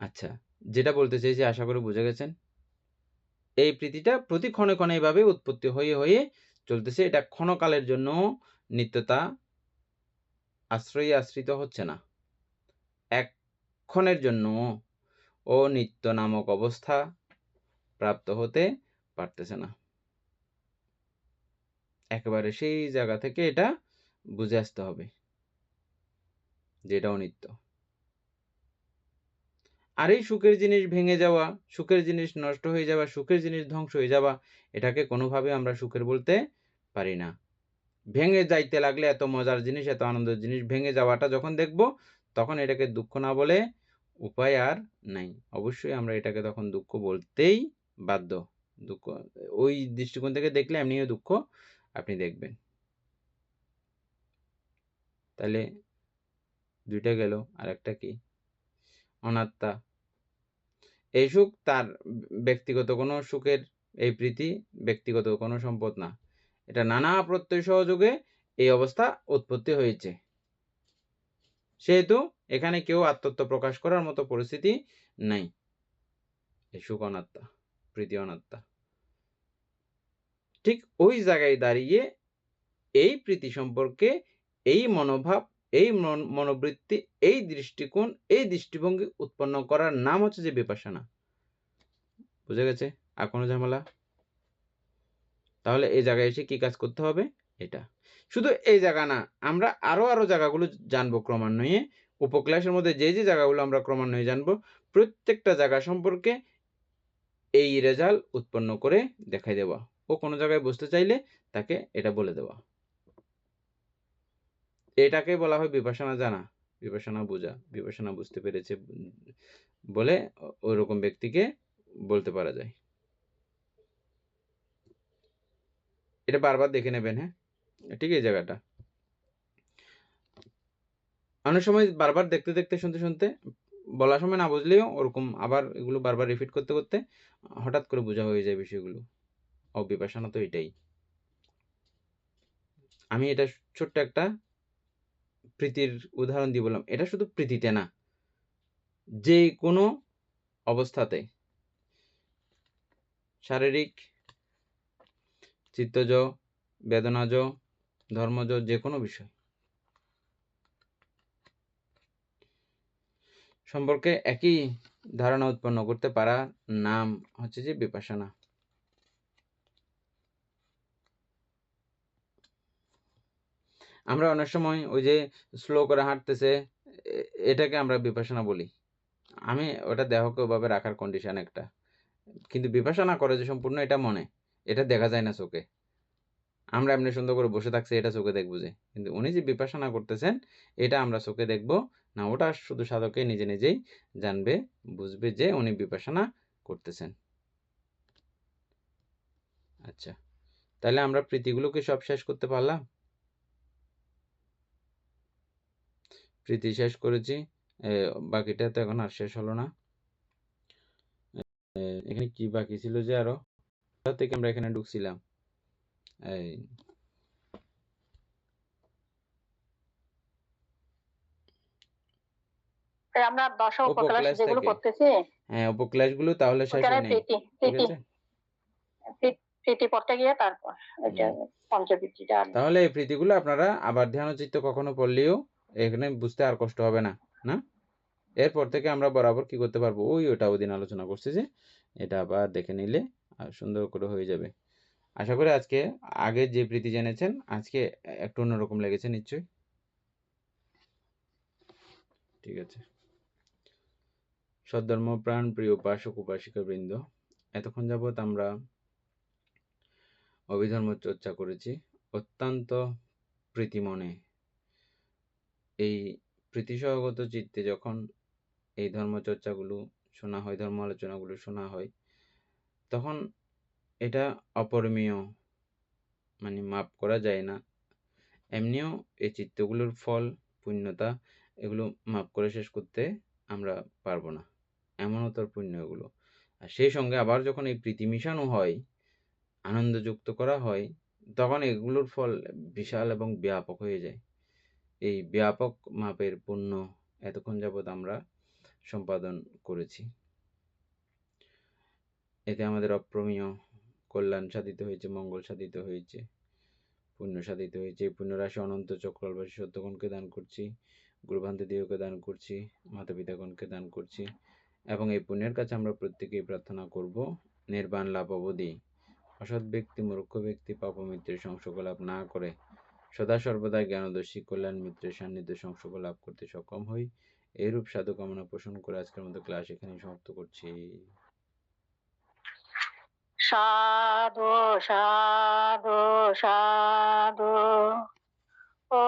আচ্ছা, যেটা বলতে চাইছি আশা করি বুঝে গেছেন। এই প্রীতিটা প্রতি ক্ষণে, ক্ষণে এভাবে উৎপত্তি হয়ে, হয়ে চলতেছে। এটা ক্ষণকালের জন্য নিত্যতা আশ্রয়ী আশ্রিত হচ্ছে না। এক ক্ষণের জন্য ও নিত্য নামক অবস্থা প্রাপ্ত হতে পারতেছে না। একেবারে সেই জায়গা থেকে এটা বুঝে আসতে হবে যে এটাও নিত্য। আর এই সুখের জিনিস ভেঙে যাওয়া, সুখের জিনিস নষ্ট হয়ে যাওয়া, সুখের জিনিস ধ্বংস হয়ে যাওয়া, এটাকে কোনোভাবে আমরা সুখের বলতে পারি না। ভেঙে যাইতে লাগলে এত মজার জিনিস, এত আনন্দের জিনিস ভেঙে যাওয়াটা যখন দেখব, তখন এটাকে দুঃখ না বলে উপায় আর নাই। অবশ্যই আমরা এটাকে তখন দুঃখ বলতেই বাধ্য। দুঃখ ওই দৃষ্টিকোণ থেকে দেখলে এমনিও দুঃখ আপনি দেখবেন। তাহলে ২ টা গেল, আরেকটা কি? অনাত্মা। এই সুখ তার ব্যক্তিগত কোনো সুখের, এই প্রীতি ব্যক্তিগত কোনো সম্পদ না। এটা নানা প্রত্যয় সহযোগে এই অবস্থা উৎপত্তি হয়েছে। সেহেতু এখানে কেউ আত্মত্ব প্রকাশ করার মতো পরিস্থিতি নাই। এই সুখ অনাত্মা, প্রীতি অনাত্মা। ঠিক ওই জায়গায় দাঁড়িয়ে এই প্রীতি সম্পর্কে এই মনোভাব, এই মনোবৃত্তি, এই দৃষ্টিকোণ, এই দৃষ্টিভঙ্গি উৎপন্ন করার নাম হচ্ছে যে বিপাশনা। বুঝে গেছে? আর কোনো ঝামেলা? তাহলে এই জায়গায় এসে কি কাজ করতে হবে? এটা। শুধু এই জায়গা না, আমরা আরো জায়গাগুলো জানবো ক্রমান্বয়ে। উপক্লাসের মধ্যে যে জায়গাগুলো আমরা ক্রমান্বয়ে জানবো, প্রত্যেকটা জায়গা সম্পর্কে এই রেজাল্ট উৎপন্ন করে দেখাই দেওয়া। ও কোনো জায়গায় বুঝতে চাইলে তাকে এটা বলে দেওয়া। এটাকে বলা হয় বিপাশনা জানা, বিপাশনা বোঝা। বিপাশনা বুঝতে পেরেছে বলে ওইরকম ব্যক্তিকে বলতে পারা যায়। এটা বারবার দেখে নেবেন, হ্যাঁ? ঠিক এই জায়গাটা। অনেক সময় বারবার দেখতে, দেখতে, শুনতে, শুনতে বলার সময় না বুঝলেও ওরকম আবার এগুলো বারবার রিপিট করতে, করতে হঠাৎ করে বোঝা হয়ে যায় বিষয়গুলো। বিপাশনা তো এটাই। আমি এটা ছোট্ট একটা প্রীতির উদাহরণ দিয়ে বললাম। এটা শুধু প্রীতিতে না, যে কোনো অবস্থাতে শারীরিক, চিত্তজ, বেদনাজ, ধর্মজ, যে কোনো বিষয় সম্পর্কে একই ধারণা উৎপন্ন করতে পারা নাম হচ্ছে যে বিপাশনা। আমরা অনেক সময় ওই যে স্লো করে হাঁটতেছে, এটাকে আমরা বিপাশনা বলি। আমি ওটা দেহকে ওভাবে রাখার কন্ডিশন একটা। কিন্তু বিপাশনা করে যে সম্পূর্ণ এটা মনে, এটা দেখা যায় না চোখে। আমরা এমনি সুন্দর করে বসে থাকছি, এটা চোখে দেখবো যে, কিন্তু উনি যে বিপাশনা করতেছেন এটা আমরা চোখে দেখবো না, ওটা শুধু সাধকে নিজে নিজেই জানবে, বুঝবে যে উনি বিপাশনা করতেছেন। আচ্ছা, তাহলে আমরা প্রীতিগুলোকে সব শেষ করতে পারলাম? প্রীতি শেষ করেছি, বাকিটা তো এখন আর শেষ হলো না। এখানে কি বাকি ছিল যে আরো? থেকে আমরা এখানে ঢুকছিলাম। এই আমরা দশ উপক্লাস উপক্লাস যেগুলো থেকে, করতেছি, হ্যাঁ উপক্লাসগুলো তাহলে শেষ ওখানে হয় নাই। ঠিক আছে? প্রীতি পড়তে গিয়ে তারপর এটা পঞ্চবৃত্তিটা তাহলে এই প্রীতিগুলো আপনারা আবার ধ্যানচিত্ত কখনো পড়লেও এখানে বুঝতে আর কষ্ট হবে না, না? এরপর থেকে আমরা বরাবর কি করতে পারবো, ওটা ওদিন আলোচনা করছি যে এটা আবার দেখে নিলে সুন্দর করে হয়ে যাবে। আশা করি আজকে আগে যে প্রীতি জেনেছেন আজকে একটু অন্যরকম লেগেছে নিশ্চয়ই। ঠিক আছে। সদ্ধর্ম প্রাণ প্রিয় উপাসক উপাসিকা বৃন্দ, এতক্ষণ যাবৎ আমরা অভিধর্ম চর্চা করেছি অত্যন্ত প্রীতি মনে। এই প্রীতিসহগত চিত্তে যখন এই ধর্মচর্চাগুলো শোনা হয়, ধর্ম আলোচনাগুলো শোনা হয়, তখন এটা অপরিমেয়, মানে মাপ করা যায় না, এমনিও এই চিত্তগুলোর ফল, পুণ্যতা এগুলো মাপ করে শেষ করতে আমরা পারবো না, এমনতর পুণ্য এগুলো। আর সেই সঙ্গে আবার যখন এই প্রীতি মিশানো হয়, আনন্দযুক্ত করা হয়, তখন এগুলোর ফল বিশাল এবং ব্যাপক হয়ে যায়। এই ব্যাপক মাপের পুণ্য এতক্ষণ যাবৎ আমরা সম্পাদন করেছি। এতে আমাদের অপ্রমেয় কল্যাণ সাধিত হয়েছে, মঙ্গল সাধিত হয়েছে, পুণ্য সাধিত হয়েছে। এই পুণ্যরাশি অনন্ত চক্রবাসী সত্যগণকে দান করছি, গুরুভান্তিদেহকে দান করছি, মাতা পিতাগণকে দান করছি, এবং এই পুণ্যের কাছে আমরা প্রত্যেকেই প্রার্থনা করব নির্বাণ লাভ অবধি অসৎ ব্যক্তি, মূর্খ ব্যক্তি, পাপমিত্রের সংসর্গ লাভ না করে সদা সর্বদা জ্ঞানদর্শী কল্যাণ মিত্রের সান্নিধ্য সংসর্গ লাভ করতে সক্ষম হই। এইরূপ সাধু কামনা পোষণ করে আজকের মতো ক্লাস এখানেই সমাপ্ত করছি। সাধু সাধু সাধু ও